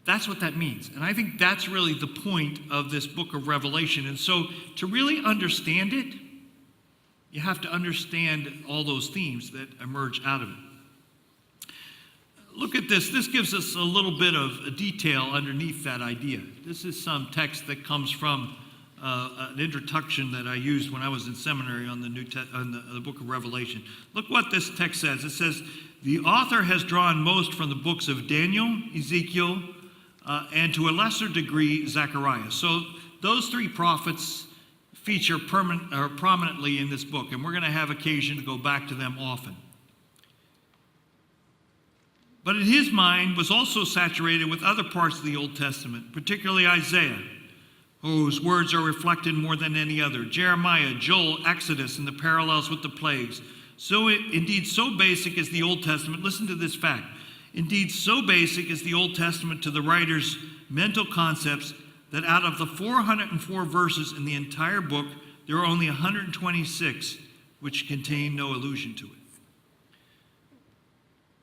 that's what that means. And I think that's really the point of this book of Revelation. And so to really understand it, you have to understand all those themes that emerge out of it. Look at this. This gives us a little bit of a detail underneath that idea. This is some text that comes from an introduction that I used when I was in seminary on the book of Revelation. Look what this text says. It says, the author has drawn most from the books of Daniel, Ezekiel, and to a lesser degree, Zechariah. So those three prophets feature prominently in this book, and we're going to have occasion to go back to them often. But in his mind was also saturated with other parts of the Old Testament, particularly Isaiah, whose words are reflected more than any other, Jeremiah, Joel, Exodus, and the parallels with the plagues. Indeed, so basic is the Old Testament. Listen to this fact. Indeed, so basic is the Old Testament to the writer's mental concepts that out of the 404 verses in the entire book, there are only 126 which contain no allusion to it.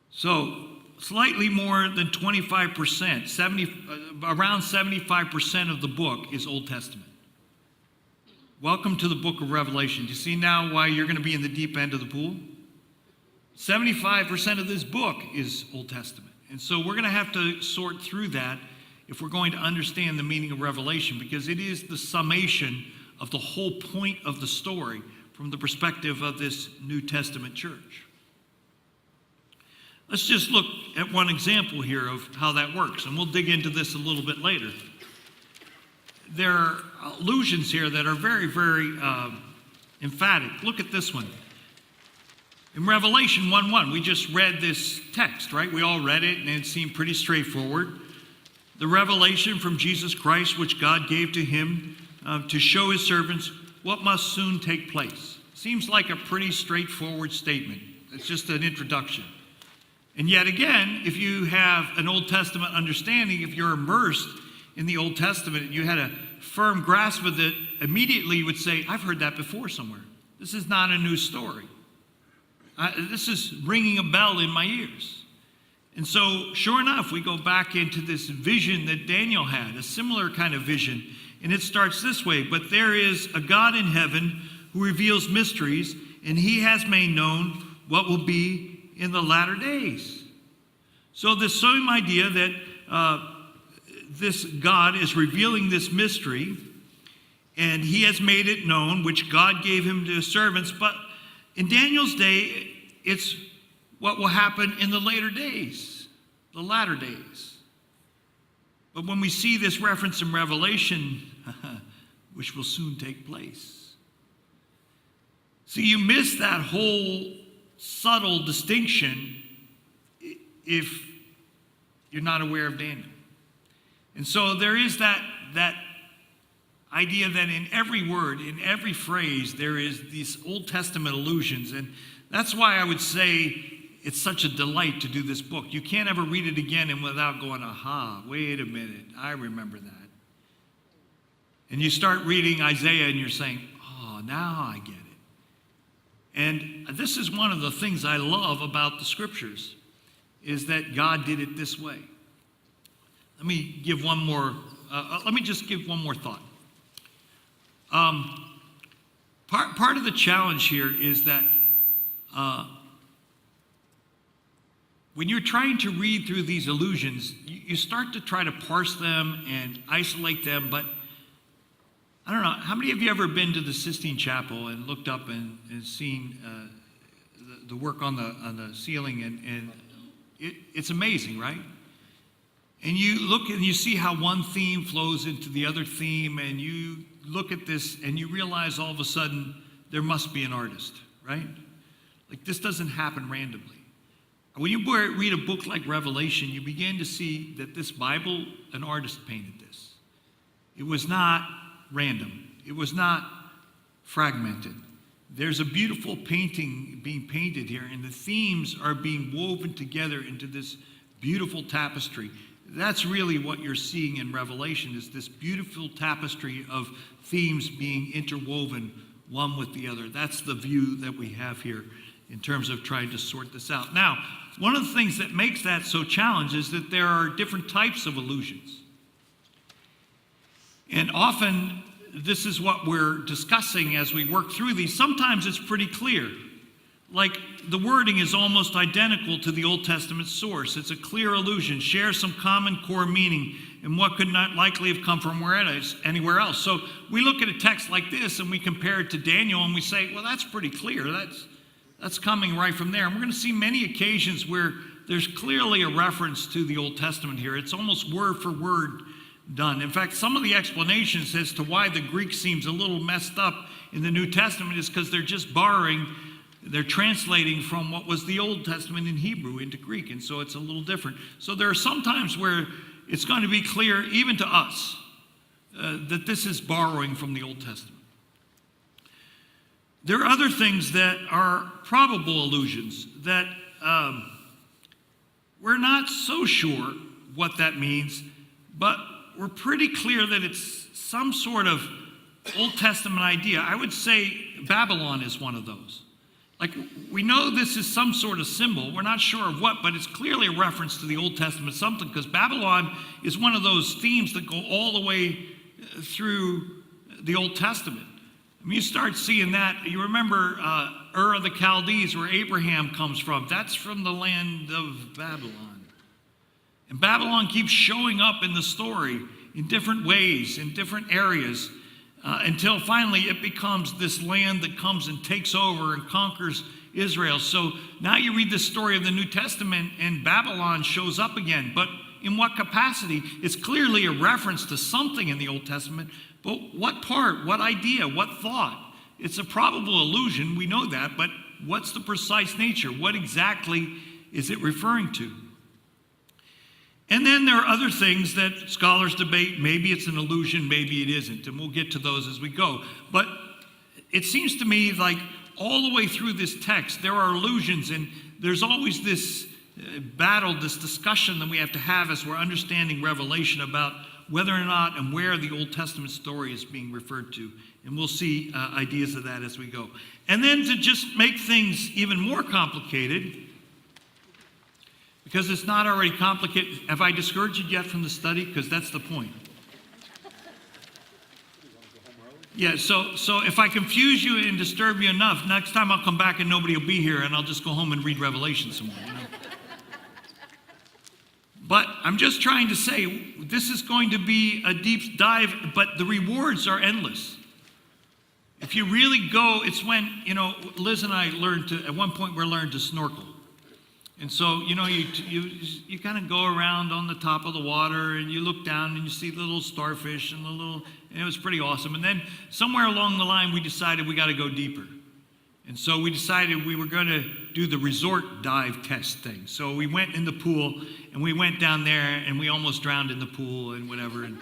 So, slightly more than 25%, around 75% of the book is Old Testament. Welcome to the book of Revelation. Do you see now why you're going to be in the deep end of the pool? 75% of this book is Old Testament. And so we're going to have to sort through that if we're going to understand the meaning of Revelation, because it is the summation of the whole point of the story from the perspective of this New Testament church. Let's just look at one example here of how that works, and we'll dig into this a little bit later. There are allusions here that are very, very emphatic. Look at this one. In Revelation 1:1, we just read this text, right? We all read it, and it seemed pretty straightforward. The revelation from Jesus Christ, which God gave to him to show his servants what must soon take place. Seems like a pretty straightforward statement. It's just an introduction. And yet again, if you have an Old Testament understanding, if you're immersed in the Old Testament and you had a firm grasp of it, immediately you would say, I've heard that before somewhere. This is not a new story. This is ringing a bell in my ears. And so, sure enough, we go back into this vision that Daniel had, a similar kind of vision. And it starts this way, but there is a God in heaven who reveals mysteries, and he has made known what will be in the latter days. So this same idea that this God is revealing this mystery, and he has made it known, which God gave him to his servants. But in Daniel's day, it's what will happen in the later days, the latter days. But when we see this reference in Revelation, which will soon take place. See, you miss that whole subtle distinction if you're not aware of Daniel. And so there is that idea that in every word, in every phrase, there is these Old Testament allusions. And that's why I would say it's such a delight to do this book. You can't ever read it again and without going, aha, wait a minute, I remember that. And you start reading Isaiah and you're saying, oh, now I get it. And this is one of the things I love about the scriptures, is that God did it this way. Let me give one more let me just give one more thought. Part of the challenge here is that when you're trying to read through these allusions, you start to try to parse them and isolate them, but I don't know, how many of you ever been to the Sistine Chapel and looked up and seen the work on the ceiling, and it's amazing, right? And you look and you see how one theme flows into the other theme, and you look at this and you realize all of a sudden there must be an artist, right? Like, this doesn't happen randomly. When you read a book like Revelation, you begin to see that this Bible, an artist painted this. It was not random. It was not fragmented. There's a beautiful painting being painted here, and the themes are being woven together into this beautiful tapestry. That's really what you're seeing in Revelation, is this beautiful tapestry of themes being interwoven one with the other. That's the view that we have here in terms of trying to sort this out. Now, one of the things that makes that so challenging is that there are different types of allusions. And often, this is what we're discussing as we work through these. Sometimes it's pretty clear. Like, the wording is almost identical to the Old Testament source. It's a clear allusion, shares some common core meaning, and what could not likely have come from anywhere else. So we look at a text like this and we compare it to Daniel and we say, well, that's pretty clear. That's coming right from there. And we're going to see many occasions where there's clearly a reference to the Old Testament here. It's almost word for word done. In fact, some of the explanations as to why the Greek seems a little messed up in the New Testament is because they're just they're translating from what was the Old Testament in Hebrew into Greek, and so it's a little different. So there are some times where it's going to be clear, even to us, that this is borrowing from the Old Testament. There are other things that are probable allusions that we're not so sure what that means, but we're pretty clear that it's some sort of Old Testament idea. I would say Babylon is one of those. Like, we know this is some sort of symbol. We're not sure of what, but it's clearly a reference to the Old Testament something, because Babylon is one of those themes that go all the way through the Old Testament. I mean, you start seeing that. You remember Ur of the Chaldees, where Abraham comes from. That's from the land of Babylon. And Babylon keeps showing up in the story in different ways, in different areas, until finally it becomes this land that comes and takes over and conquers Israel. So now you read the story of the New Testament and Babylon shows up again. But in what capacity? It's clearly a reference to something in the Old Testament, but what part, what idea, what thought? It's a probable allusion, we know that, but what's the precise nature? What exactly is it referring to? And then there are other things that scholars debate. Maybe it's an allusion, maybe it isn't, and we'll get to those as we go. But it seems to me like all the way through this text, there are allusions, and there's always this battle, this discussion that we have to have as we're understanding Revelation about whether or not and where the Old Testament story is being referred to. And we'll see ideas of that as we go. And then to just make things even more complicated, because it's not already complicated. Have I discouraged you yet from the study? Because that's the point. Yeah, so if I confuse you and disturb you enough, next time I'll come back and nobody will be here, and I'll just go home and read Revelation some more. You know? But I'm just trying to say, this is going to be a deep dive, but the rewards are endless. If you really go, it's when, Liz and I at one point we learned to snorkel. And so, you kind of go around on the top of the water and you look down and you see the little starfish and and it was pretty awesome. And then somewhere along the line, we decided we got to go deeper. And so we decided we were going to do the resort dive test thing. So we went in the pool and we went down there and we almost drowned in the pool and whatever. And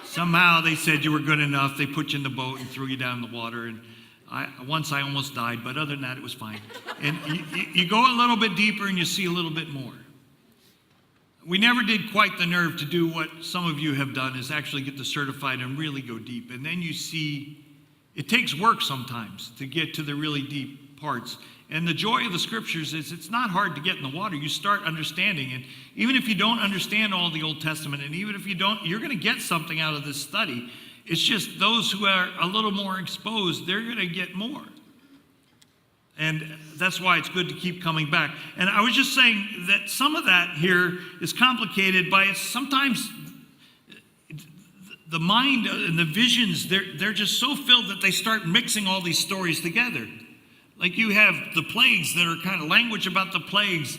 somehow they said you were good enough. They put you in the boat and threw you down in the water. And once I almost died, but other than that, it was fine. And you go a little bit deeper and you see a little bit more. We never did quite the nerve to do what some of you have done, is actually get the certified and really go deep. And then you see, it takes work sometimes to get to the really deep parts. And the joy of the scriptures is it's not hard to get in the water. You start understanding. And even if you don't understand all the Old Testament, and even if you don't, you're going to get something out of this study. It's just those who are a little more exposed, they're going to get more. And that's why it's good to keep coming back. And I was just saying that some of that here is complicated by sometimes the mind and the visions, they're just so filled that they start mixing all these stories together. Like you have the plagues that are kind of language about the plagues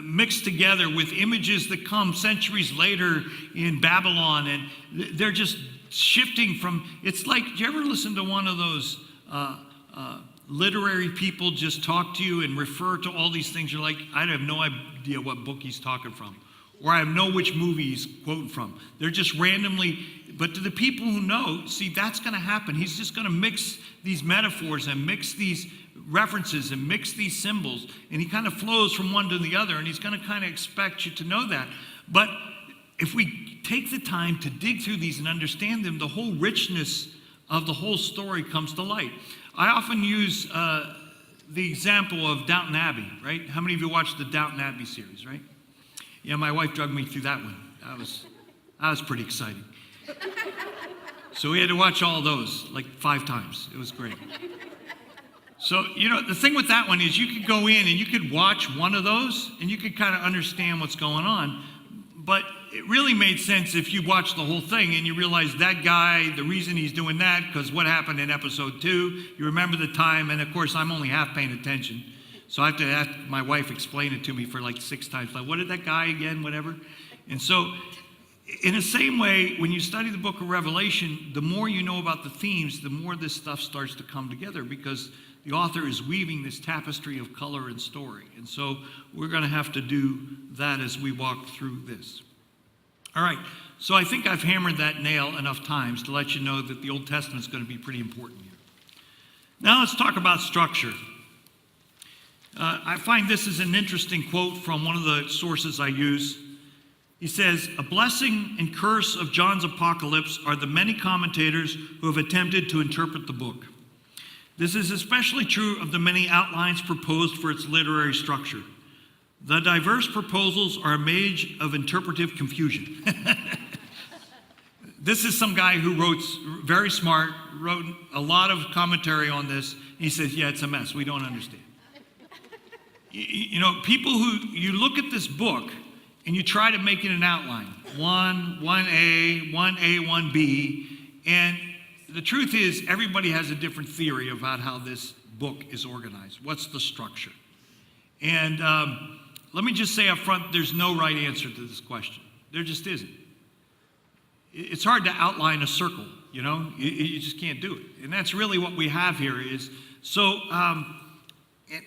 mixed together with images that come centuries later in Babylon. And they're just shifting from, it's like, do you ever listen to one of those literary people just talk to you and refer to all these things? You're like, I have no idea what book he's talking from. Or I know which movie he's quoting from. They're just randomly, but to the people who know, see, that's going to happen. He's just going to mix these metaphors and mix these references and mix these symbols, and he kind of flows from one to the other, and he's going to kind of expect you to know that. But if we take the time to dig through these and understand them, the whole richness of the whole story comes to light. I often use the example of Downton Abbey, right? How many of you watched the Downton Abbey series, right? Yeah, my wife drugged me through that one. That was pretty exciting. So we had to watch all those like 5 times. It was great. So, the thing with that one is you could go in and you could watch one of those and you could kind of understand what's going on. But it really made sense if you watched the whole thing and you realize that guy, the reason he's doing that, because what happened in episode 2, you remember the time, and of course I'm only half paying attention. So I have to have my wife explain it to me for like 6 times. Like, what did that guy again, whatever? And so in the same way, when you study the book of Revelation, the more you know about the themes, the more this stuff starts to come together, because the author is weaving this tapestry of color and story. And so we're going to have to do that as we walk through this. All right, so I think I've hammered that nail enough times to let you know that the Old Testament is going to be pretty important here. Now let's talk about structure. I find this is an interesting quote from one of the sources I use. He says, "A blessing and curse of John's apocalypse are the many commentators who have attempted to interpret the book. This is especially true of the many outlines proposed for its literary structure. The diverse proposals are a maze of interpretive confusion." This is some guy who wrote, very smart, wrote a lot of commentary on this. He says, yeah, it's a mess. We don't understand. People who, you look at this book and you try to make it an outline. 1A, 1B, and the truth is, everybody has a different theory about how this book is organized. What's the structure? And let me just say up front, there's no right answer to this question. There just isn't. It's hard to outline a circle, You just can't do it. And that's really what we have here is, so,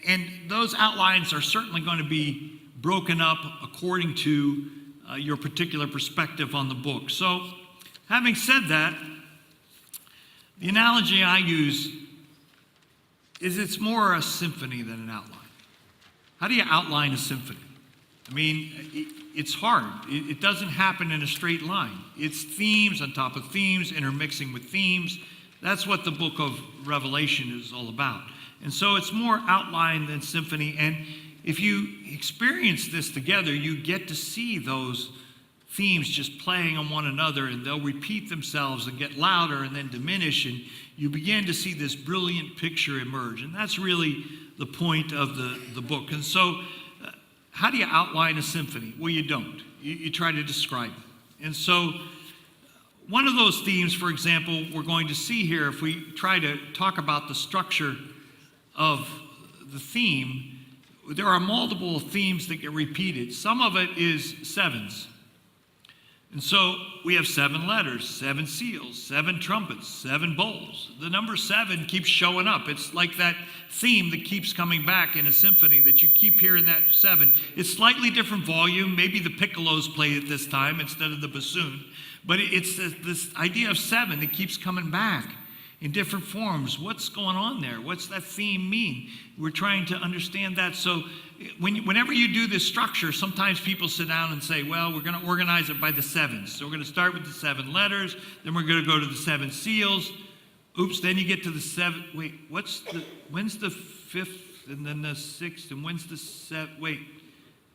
and those outlines are certainly going to be broken up according to your particular perspective on the book. So, having said that, the analogy I use is it's more a symphony than an outline. How do you outline a symphony? I mean, it's hard. It doesn't happen in a straight line. It's themes on top of themes, intermixing with themes. That's what the book of Revelation is all about. And so it's more outline than symphony. And if you experience this together, you get to see those themes just playing on one another, and they'll repeat themselves and get louder and then diminish, and you begin to see this brilliant picture emerge. And that's really the point of the book. And so how do you outline a symphony? Well, you don't. You try to describe it. And so one of those themes, for example, we're going to see here, if we try to talk about the structure of the theme, there are multiple themes that get repeated. Some of it is sevens. And so we have 7 letters, 7 seals, 7 trumpets, 7 bowls. The number 7 keeps showing up. It's like that theme that keeps coming back in a symphony, that you keep hearing that 7. It's slightly different volume. Maybe the piccolos play it this time instead of the bassoon. But it's this idea of 7 that keeps coming back in different forms. What's going on there? What's that theme mean? We're trying to understand that. So whenever you do this structure, sometimes people sit down and say, well, we're going to organize it by the 7s. So we're going to start with the 7 letters, then we're going to go to the 7 seals. Oops, then you get to the 7, wait, when's the fifth, and then the sixth, and when's the seventh? Wait,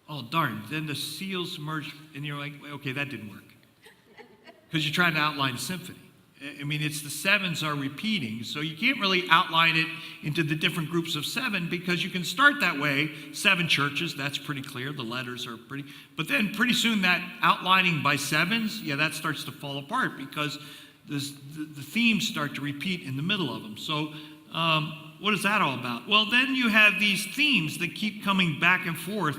oh darn, then the seals merge, and you're like, okay, that didn't work. Because you're trying to outline a symphony. I mean, it's the sevens are repeating, so you can't really outline it into the different groups of seven, because you can start that way, 7 churches, that's pretty clear, the letters are pretty, but then pretty soon that outlining by sevens, yeah, that starts to fall apart, because the themes start to repeat in the middle of them. So what is that all about? Well, then you have these themes that keep coming back and forth,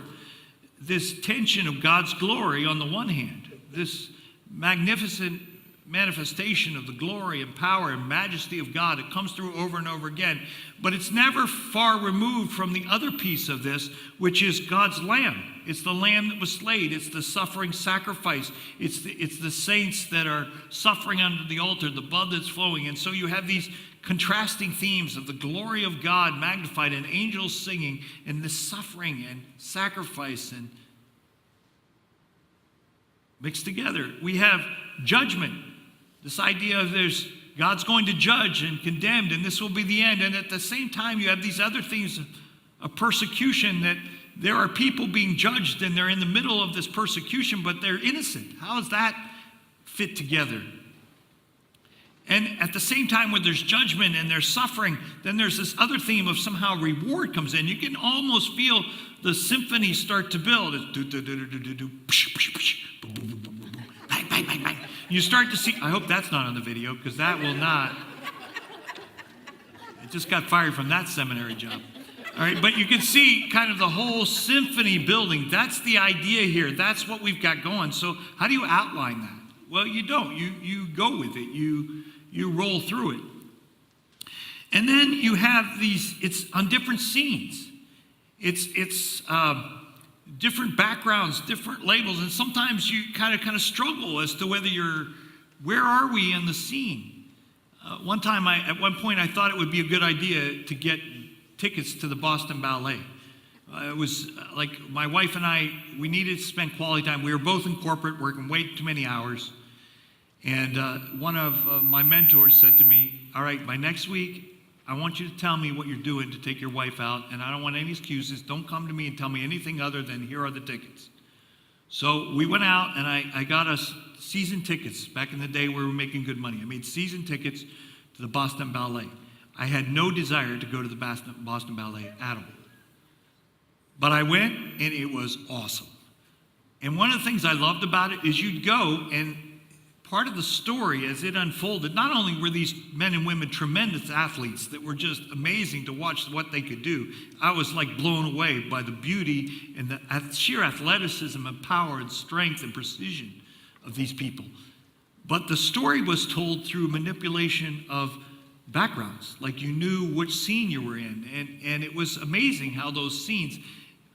this tension of God's glory on the one hand, this magnificent manifestation of the glory and power and majesty of God. It comes through over and over again, but it's never far removed from the other piece of this, which is God's Lamb. It's the Lamb that was slain. It's the suffering sacrifice. It's the saints that are suffering under the altar, the blood that's flowing. And so you have these contrasting themes of the glory of God magnified and angels singing, and the suffering and sacrifice and mixed together. We have judgment. This idea of God's going to judge and condemn, and this will be the end. And at the same time, you have these other things of persecution, that there are people being judged and they're in the middle of this persecution, but they're innocent. How does that fit together? And at the same time, when there's judgment and there's suffering, then there's this other theme of somehow reward comes in. You can almost feel the symphony start to build. Bang, bang, bang, bang. You start to see, I hope that's not on the video, because that will not. It just got fired from that seminary job. All right, but you can see kind of the whole symphony building. That's the idea here. That's what we've got going. So how do you outline that? Well, you don't. You go with it. You roll through it. And then you have these, it's on different scenes. It's different backgrounds, different labels, and sometimes you kind of struggle as to where are we in the scene? At one point I thought it would be a good idea to get tickets to the Boston Ballet. It was like my wife and I, we needed to spend quality time. We were both in corporate, working way too many hours. And one of my mentors said to me, all right, by next week, I want you to tell me what you're doing to take your wife out, and I don't want any excuses. Don't come to me and tell me anything other than here are the tickets. So we went out, and I got us season tickets. Back in the day, we were making good money. I made season tickets to the Boston Ballet. I had no desire to go to the Boston Ballet at all. But I went, and it was awesome. And one of the things I loved about it is you'd go, and part of the story as it unfolded, not only were these men and women tremendous athletes that were just amazing to watch what they could do, I was like blown away by the beauty and the sheer athleticism and power and strength and precision of these people. But the story was told through manipulation of backgrounds, like you knew which scene you were in, and it was amazing how those scenes,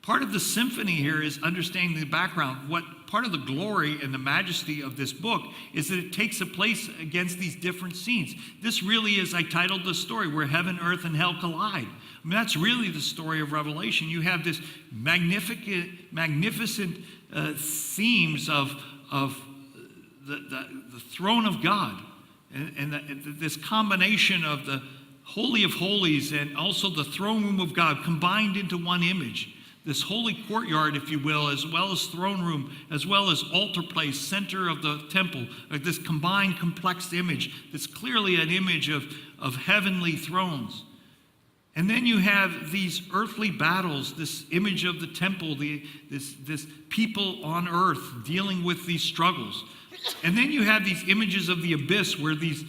part of the symphony here is understanding the background. What part of the glory and the majesty of this book is that it takes a place against these different scenes. This really is, I titled the story, where heaven, earth, and hell collide. I mean, that's really the story of Revelation. You have this magnificent themes of the throne of God, and this combination of the Holy of Holies and also the throne room of God combined into one image. This holy courtyard, if you will, as well as throne room, as well as altar place, center of the temple, like this combined complex image that's clearly an image of heavenly thrones. And then you have these earthly battles, this image of the temple, this people on earth dealing with these struggles. And then you have these images of the abyss where these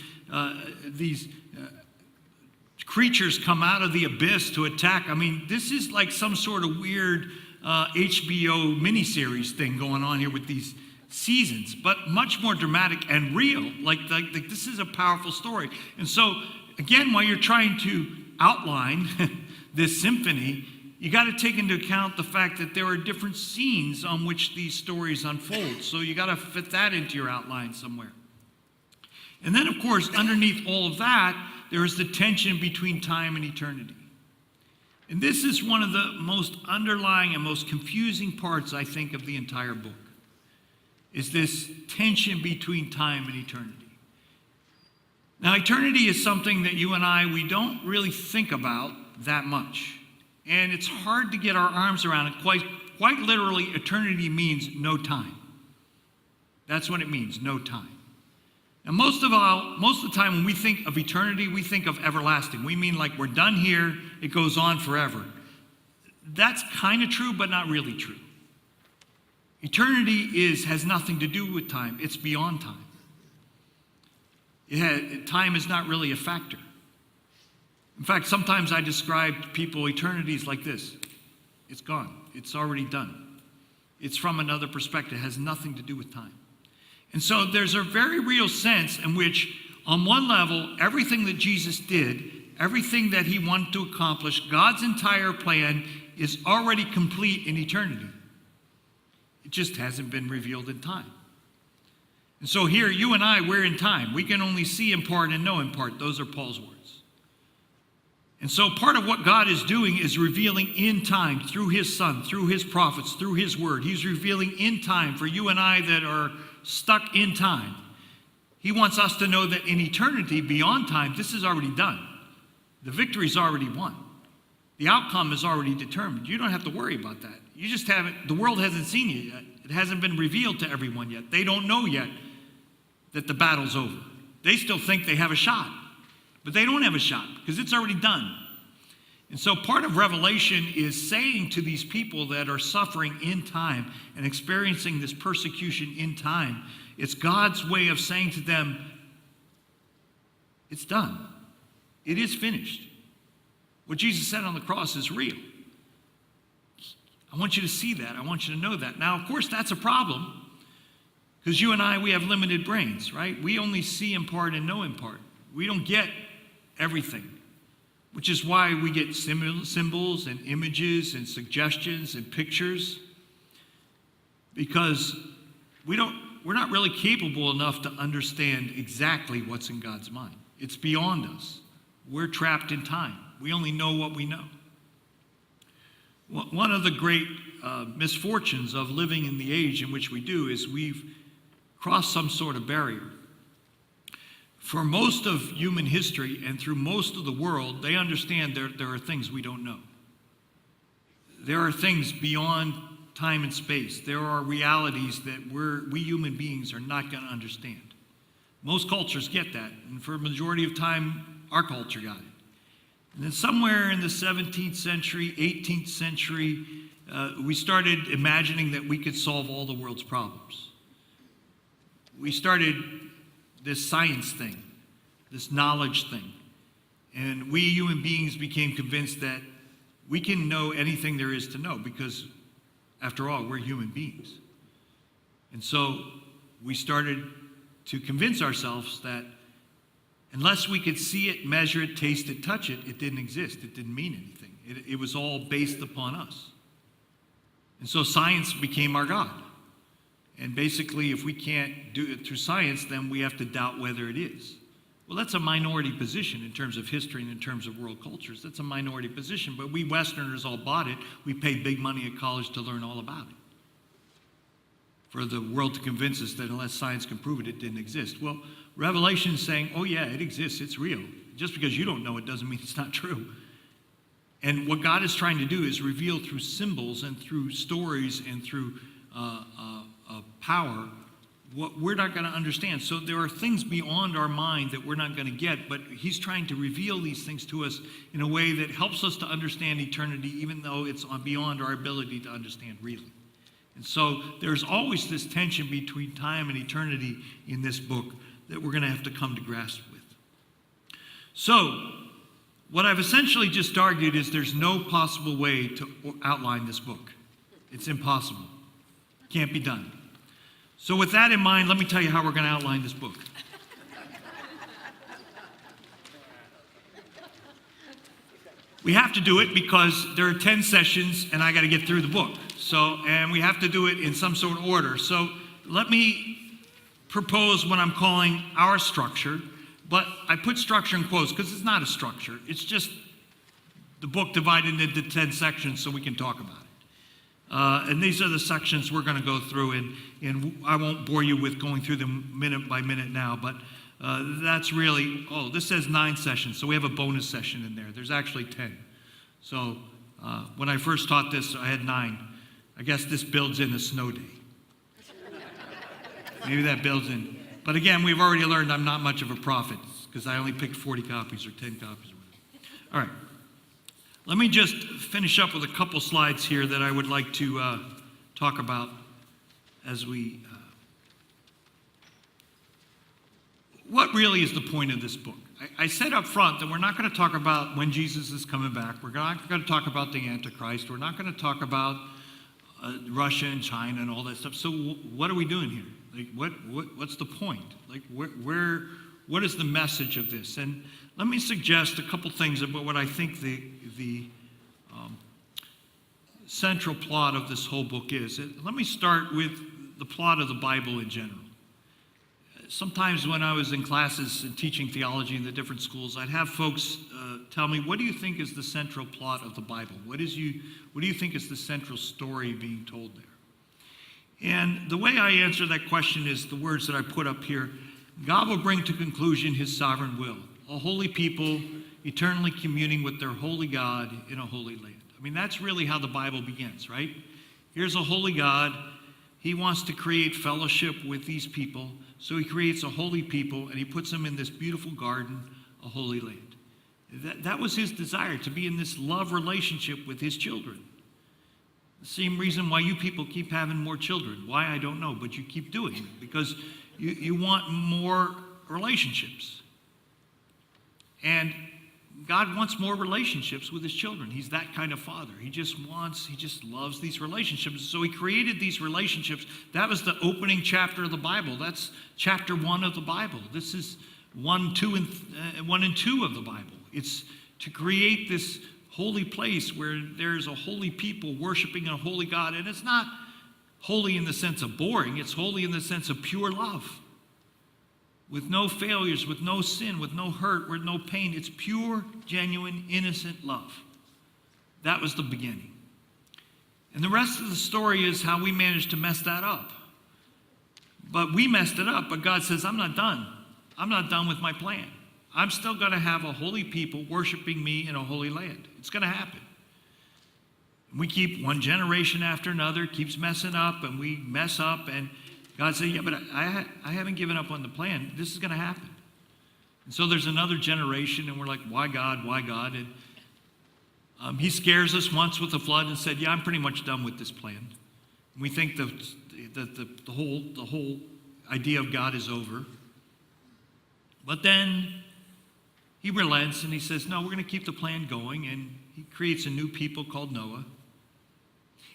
creatures come out of the abyss to attack. I mean, this is like some sort of weird HBO miniseries thing going on here with these seasons, but much more dramatic and real. Like this is a powerful story. And so, again, while you're trying to outline this symphony, you got to take into account the fact that there are different scenes on which these stories unfold. So you got to fit that into your outline somewhere. And then, of course, underneath all of that, there is the tension between time and eternity. And this is one of the most underlying and most confusing parts, I think, of the entire book, is this tension between time and eternity. Now, eternity is something that you and I, we don't really think about that much. And it's hard to get our arms around it. Quite literally, eternity means no time. That's what it means, no time. And most of the time when we think of eternity, we think of everlasting. We mean like we're done here, it goes on forever. That's kind of true, but not really true. Eternity has nothing to do with time. It's beyond time. Time is not really a factor. In fact, sometimes I describe to people eternities like this. It's gone. It's already done. It's from another perspective. It has nothing to do with time. And so there's a very real sense in which, on one level, everything that Jesus did, everything that he wanted to accomplish, God's entire plan is already complete in eternity. It just hasn't been revealed in time. And so here, you and I, we're in time. We can only see in part and know in part. Those are Paul's words. And so part of what God is doing is revealing in time through his Son, through his prophets, through his word. He's revealing in time for you and I that are stuck in time. He wants us to know that in eternity, beyond time, this is already done. The victory's already won. The outcome is already determined. You don't have to worry about that. You just haven't, the world hasn't seen you yet. It hasn't been revealed to everyone yet. They don't know yet that the battle's over. They still think they have a shot. But they don't have a shot because it's already done. And so part of Revelation is saying to these people that are suffering in time and experiencing this persecution in time, it's God's way of saying to them, it's done. It is finished. What Jesus said on the cross is real. I want you to see that. I want you to know that. Now, of course, that's a problem because you and I, we have limited brains, right? We only see in part and know in part. We don't get everything, which is why we get symbols and images and suggestions and pictures, because we're not really capable enough to understand exactly what's in God's mind. It's beyond us. We're trapped in time. We only know what we know. One of the great misfortunes of living in the age in which we do is we've crossed some sort of barrier. For most of human history and through most of the world, they understand there are things we don't know. There are things beyond time and space. There are realities that we human beings are not going to understand. Most cultures get that, and for a majority of time, our culture got it. And then somewhere in the 17th century, 18th century, we started imagining that we could solve all the world's problems. We started this science thing, this knowledge thing. And we human beings became convinced that we can know anything there is to know because, after all, we're human beings. And so we started to convince ourselves that unless we could see it, measure it, taste it, touch it, it didn't exist. It didn't mean anything. It was all based upon us. And so science became our God. And basically, if we can't do it through science, then we have to doubt whether it is. Well, that's a minority position in terms of history and in terms of world cultures. That's a minority position, but we Westerners all bought it. We paid big money at college to learn all about it. For the world to convince us that unless science can prove it, it didn't exist. Well, Revelation is saying, oh yeah, it exists, it's real. Just because you don't know it doesn't mean it's not true. And what God is trying to do is reveal through symbols and through stories and through power what we're not going to understand. So there are things beyond our mind that we're not going to get, but he's trying to reveal these things to us in a way that helps us to understand eternity, even though it's beyond our ability to understand really. And so there's always this tension between time and eternity in this book that we're going to have to come to grasp with. So what I've essentially just argued is there's no possible way to outline this book. It's impossible. Can't be done. So with that in mind, let me tell you how we're going to outline this book. We have to do it because there are 10 sessions and I got to get through the book. And we have to do it in some sort of order. So let me propose what I'm calling our structure, but I put structure in quotes because it's not a structure. It's just the book divided into 10 sections so we can talk about it. And these are the sections we're going to go through, and I won't bore you with going through them minute by minute now, but that's really, this says 9 sessions, so we have a bonus session in there. There's actually 10. So When I first taught this, I had 9. I guess this builds in a snow day. Maybe that builds in. But again, we've already learned I'm not much of a prophet because I only picked 40 copies or 10 copies. Or whatever. All right. Let me just finish up with a couple slides here that I would like to talk about as we... what really is the point of this book? I said up front that we're not going to talk about when Jesus is coming back. We're not going to talk about the Antichrist. We're not going to talk about Russia and China and all that stuff. So what are we doing here? Like, what's the point? Like, what is the message of this? And let me suggest a couple things about what I think the central plot of this whole book is. Let me start with the plot of the Bible in general. Sometimes when I was in classes and teaching theology in the different schools, I'd have folks tell me, what do you think is the central plot of the Bible? What do you think is the central story being told there? And the way I answer that question is the words that I put up here. God will bring to conclusion his sovereign will. A holy people eternally communing with their holy God in a holy land. I mean, that's really how the Bible begins, right? Here's a holy God. He wants to create fellowship with these people. So he creates a holy people, and he puts them in this beautiful garden, a holy land. That was his desire, to be in this love relationship with his children. The same reason why you people keep having more children. Why, I don't know, but you keep doing it, because you want more relationships. And God wants more relationships with his children. He's that kind of father. He just loves these relationships. So he created these relationships. That was the opening chapter of the Bible. That's chapter 1 of the Bible. This is 1 and 2 of the Bible. It's to create this holy place where there's a holy people worshiping a holy God. And it's not holy in the sense of boring. It's holy in the sense of pure love. With no failures, with no sin, with no hurt, with no pain. It's pure, genuine, innocent love. That was the beginning. And the rest of the story is how we managed to mess that up. But we messed it up, but God says, I'm not done. I'm not done with my plan. I'm still going to have a holy people worshiping me in a holy land. It's going to happen. We keep one generation after another, keeps messing up, and we mess up, and God said, yeah, but I haven't given up on the plan. This is going to happen. And so there's another generation, and we're like, why God, why God? And he scares us once with the flood and said, yeah, I'm pretty much done with this plan. And we think the whole idea of God is over. But then he relents, and he says, no, we're going to keep the plan going, and he creates a new people called Noah.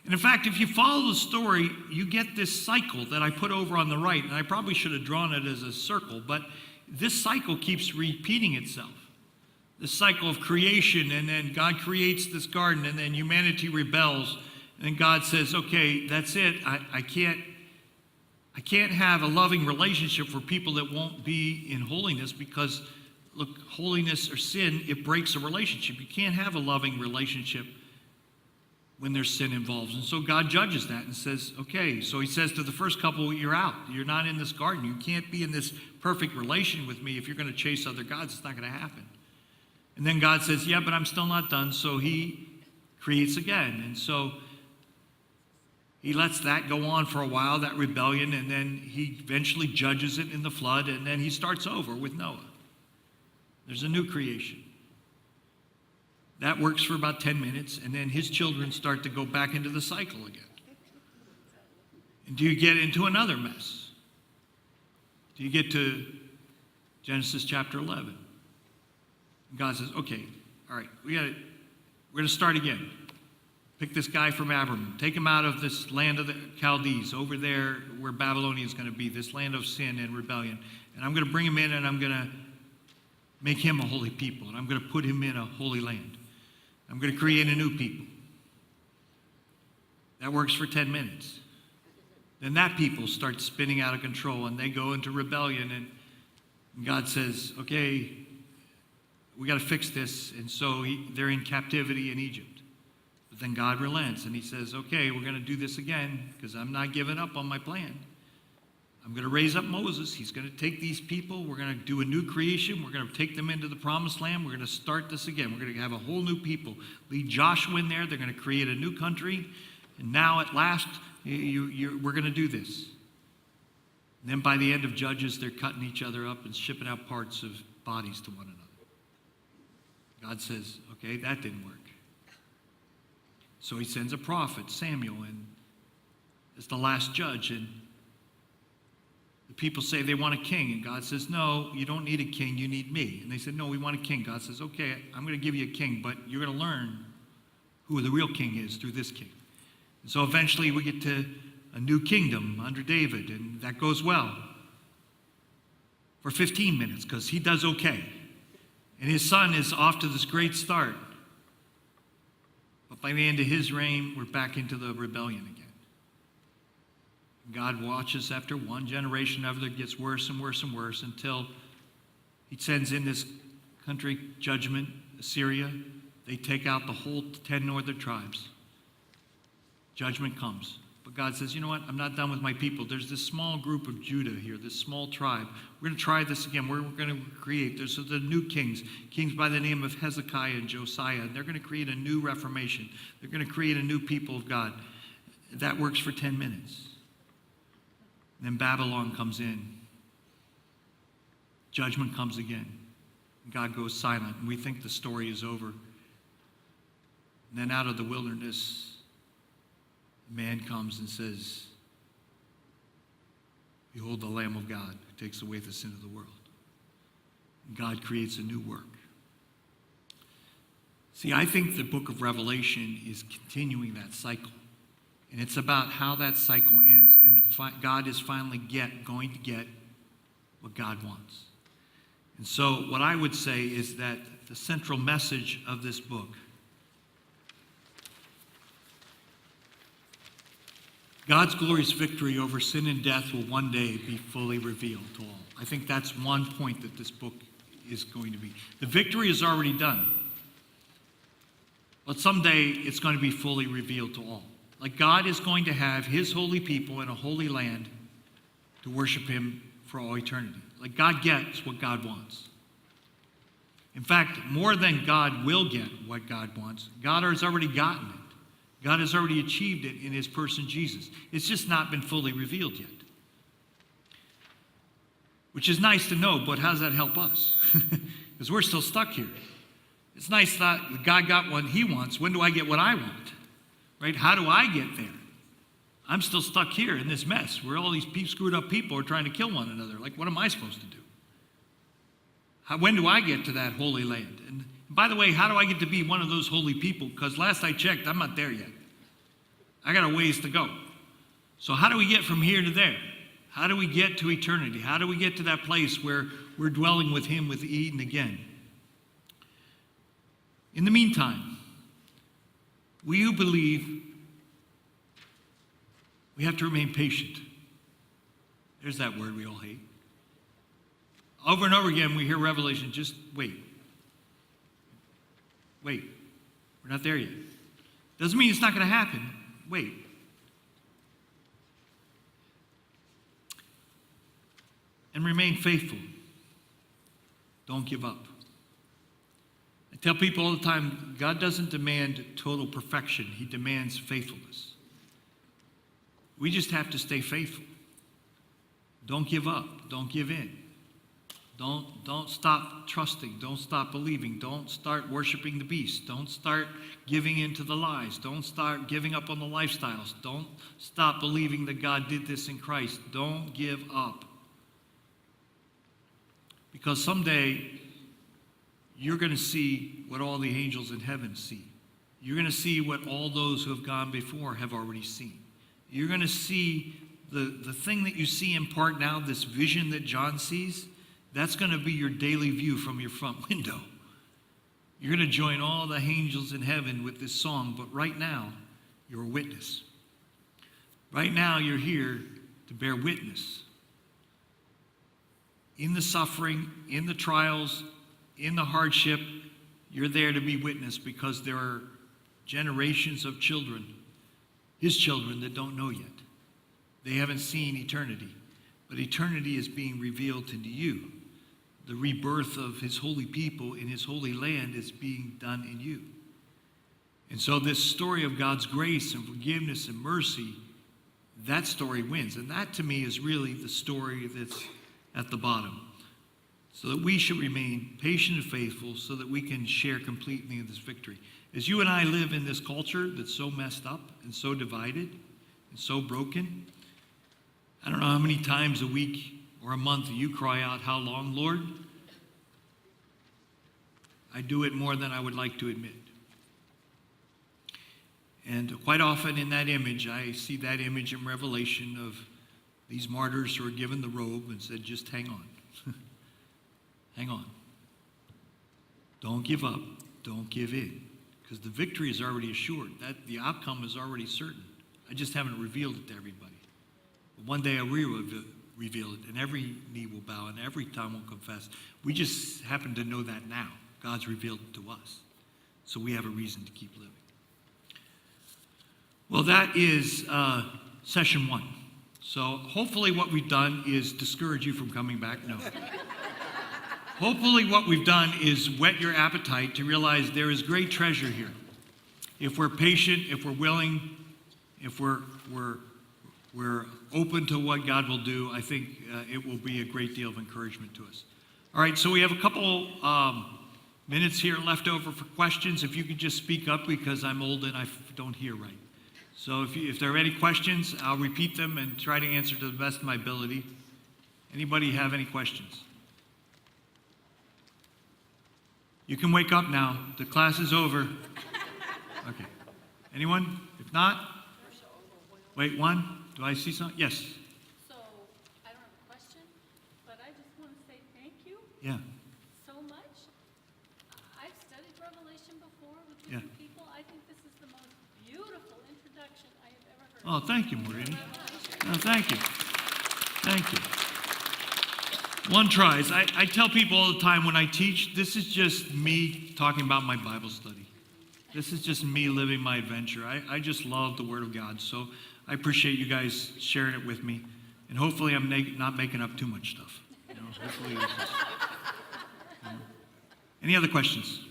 And in fact, if you follow the story, you get this cycle that I put over on the right, and I probably should have drawn it as a circle, but this cycle keeps repeating itself. The cycle of creation, and then God creates this garden, and then humanity rebels, and then God says, okay, that's it. I can't have a loving relationship for people that won't be in holiness, because, look, holiness or sin, it breaks a relationship. You can't have a loving relationship when there's sin involved. And so God judges that and says, okay, so he says to the first couple, you're out. You're not in this garden. You can't be in this perfect relation with me if you're going to chase other gods. It's not going to happen. And then God says, yeah, but I'm still not done. So he creates again. And so he lets that go on for a while, that rebellion, and then he eventually judges it in the flood, and then he starts over with Noah. There's a new creation. That works for about 10 minutes, and then his children start to go back into the cycle again. And do you get into another mess? Do you get to Genesis chapter 11? And God says, okay, all right, we're going to start again. Pick this guy from Abram. Take him out of this land of the Chaldees, over there where Babylonia is going to be, this land of sin and rebellion. And I'm going to bring him in, and I'm going to make him a holy people, and I'm going to put him in a holy land. I'm going to create a new people. That works for 10 minutes. Then that people starts spinning out of control, and they go into rebellion, and God says, okay, we got to fix this. And so they're in captivity in Egypt. But then God relents, and he says, okay, we're going to do this again, because I'm not giving up on my plan. I'm going to raise up Moses. He's going to take these people. We're going to do a new creation. We're going to take them into the promised land. We're going to start this again. We're going to have a whole new people. Lead Joshua in there. They're going to create a new country. And now at last, we're going to do this. And then by the end of Judges, they're cutting each other up and shipping out parts of bodies to one another. God says, okay, that didn't work. So he sends a prophet, Samuel, and it's the last judge. And the people say they want a king. And God says, no, you don't need a king, you need me. And they said, no, we want a king. God says, okay, I'm going to give you a king, but you're going to learn who the real king is through this king. And so eventually we get to a new kingdom under David, and that goes well for 15 minutes because he does okay. And his son is off to this great start. But by the end of his reign, we're back into the rebellion again. God watches after one generation after it gets worse and worse and worse until he sends in this country judgment, Assyria. They take out the whole 10 northern tribes. Judgment comes. But God says, you know what? I'm not done with my people. There's this small group of Judah here, this small tribe. We're going to try this again. We're going to create. There's the new kings by the name of Hezekiah and Josiah. And they're going to create a new reformation. They're going to create a new people of God. That works for 10 minutes. And then Babylon comes in. Judgment comes again. And God goes silent. And we think the story is over. And then out of the wilderness, man comes and says, behold the Lamb of God who takes away the sin of the world. And God creates a new work. See, I think the book of Revelation is continuing that cycle. And it's about how that cycle ends. And God is finally going to get what God wants. And so what I would say is that the central message of this book, God's glorious victory over sin and death will one day be fully revealed to all. I think that's one point that this book is going to be. The victory is already done. But someday it's going to be fully revealed to all. Like God is going to have his holy people in a holy land to worship him for all eternity. Like God gets what God wants. In fact, more than God will get what God wants, God has already gotten it. God has already achieved it in his person, Jesus. It's just not been fully revealed yet. Which is nice to know, but how does that help us? Because we're still stuck here. It's nice that God got what he wants. When do I get what I want? Right? How do I get there? I'm still stuck here in this mess where all these screwed up people are trying to kill one another. Like, what am I supposed to do? When do I get to that holy land? And by the way, how do I get to be one of those holy people? Because last I checked, I'm not there yet. I got a ways to go. So how do we get from here to there? How do we get to eternity? How do we get to that place where we're dwelling with him with Eden again? In the meantime, we who believe, we have to remain patient. There's that word we all hate. Over and over again, we hear Revelation, just wait. Wait. We're not there yet. Doesn't mean it's not going to happen. Wait. And remain faithful. Don't give up. I tell people all the time, God doesn't demand total perfection. He demands faithfulness. We just have to stay faithful. Don't give up. Don't give in. Don't stop trusting. Don't stop believing. Don't start worshiping the beast. Don't start giving into the lies. Don't start giving up on the lifestyles. Don't stop believing that God did this in Christ. Don't give up. Because someday you're going to see what all the angels in heaven see. You're going to see what all those who have gone before have already seen. You're going to see the thing that you see in part now, this vision that John sees. That's going to be your daily view from your front window. You're going to join all the angels in heaven with this song, but right now, you're a witness. Right now, you're here to bear witness. In the suffering, in the trials, in the hardship, you're there to be witness because there are generations of children, his children, that don't know yet. They haven't seen eternity. but eternity is being revealed into you. The rebirth of his holy people in his holy land is being done in you. And so this story of God's grace and forgiveness and mercy, that story wins. And that to me is really the story that's at the bottom. So that we should remain patient and faithful so that we can share completely in this victory. As you and I live in this culture that's so messed up and so divided and so broken, I don't know how many times a week or a month you cry out, "How long, Lord?" I do it more than I would like to admit. And quite often in that image, I see that image in Revelation of these martyrs who are given the robe and said, "Just hang on." Hang on. Don't give up. Don't give in. Because the victory is already assured. That the outcome is already certain. I just haven't revealed it to everybody. But one day I will reveal it, and every knee will bow, and every tongue will confess. We just happen to know that now. God's revealed it to us. So we have a reason to keep living. Well, that is session 1. So hopefully what we've done is discourage you from coming back. No. Hopefully what we've done is whet your appetite to realize there is great treasure here. If we're patient, if we're willing, if we're open to what God will do, I think it will be a great deal of encouragement to us. All right, so we have a couple minutes here left over for questions. If you could just speak up because I'm old and I don't hear right. So if there are any questions, I'll repeat them and try to answer to the best of my ability. Anybody have any questions? You can wake up now. The class is over. Okay. Anyone? If not, wait, one. Do I see something? Yes. So, I don't have a question, but I just want to say thank you Yeah. so much. I've studied Revelation before with different people. I think this is the most beautiful introduction I have ever heard. Oh, thank you, Maureen. Oh, thank you. Thank you. One tries. I tell people all the time when I teach, this is just me talking about my Bible study. This is just me living my adventure. I just love the Word of God. So I appreciate you guys sharing it with me. And hopefully I'm not making up too much stuff. Hopefully it's just, Any other questions?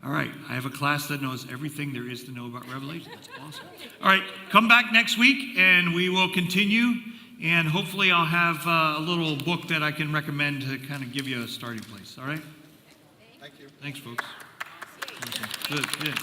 All right. I have a class that knows everything there is to know about Revelation. That's awesome. All right. Come back next week and we will continue. And hopefully I'll have a little book that I can recommend to kind of give you a starting place. All right? Thank you. Thanks, folks. Awesome. Good.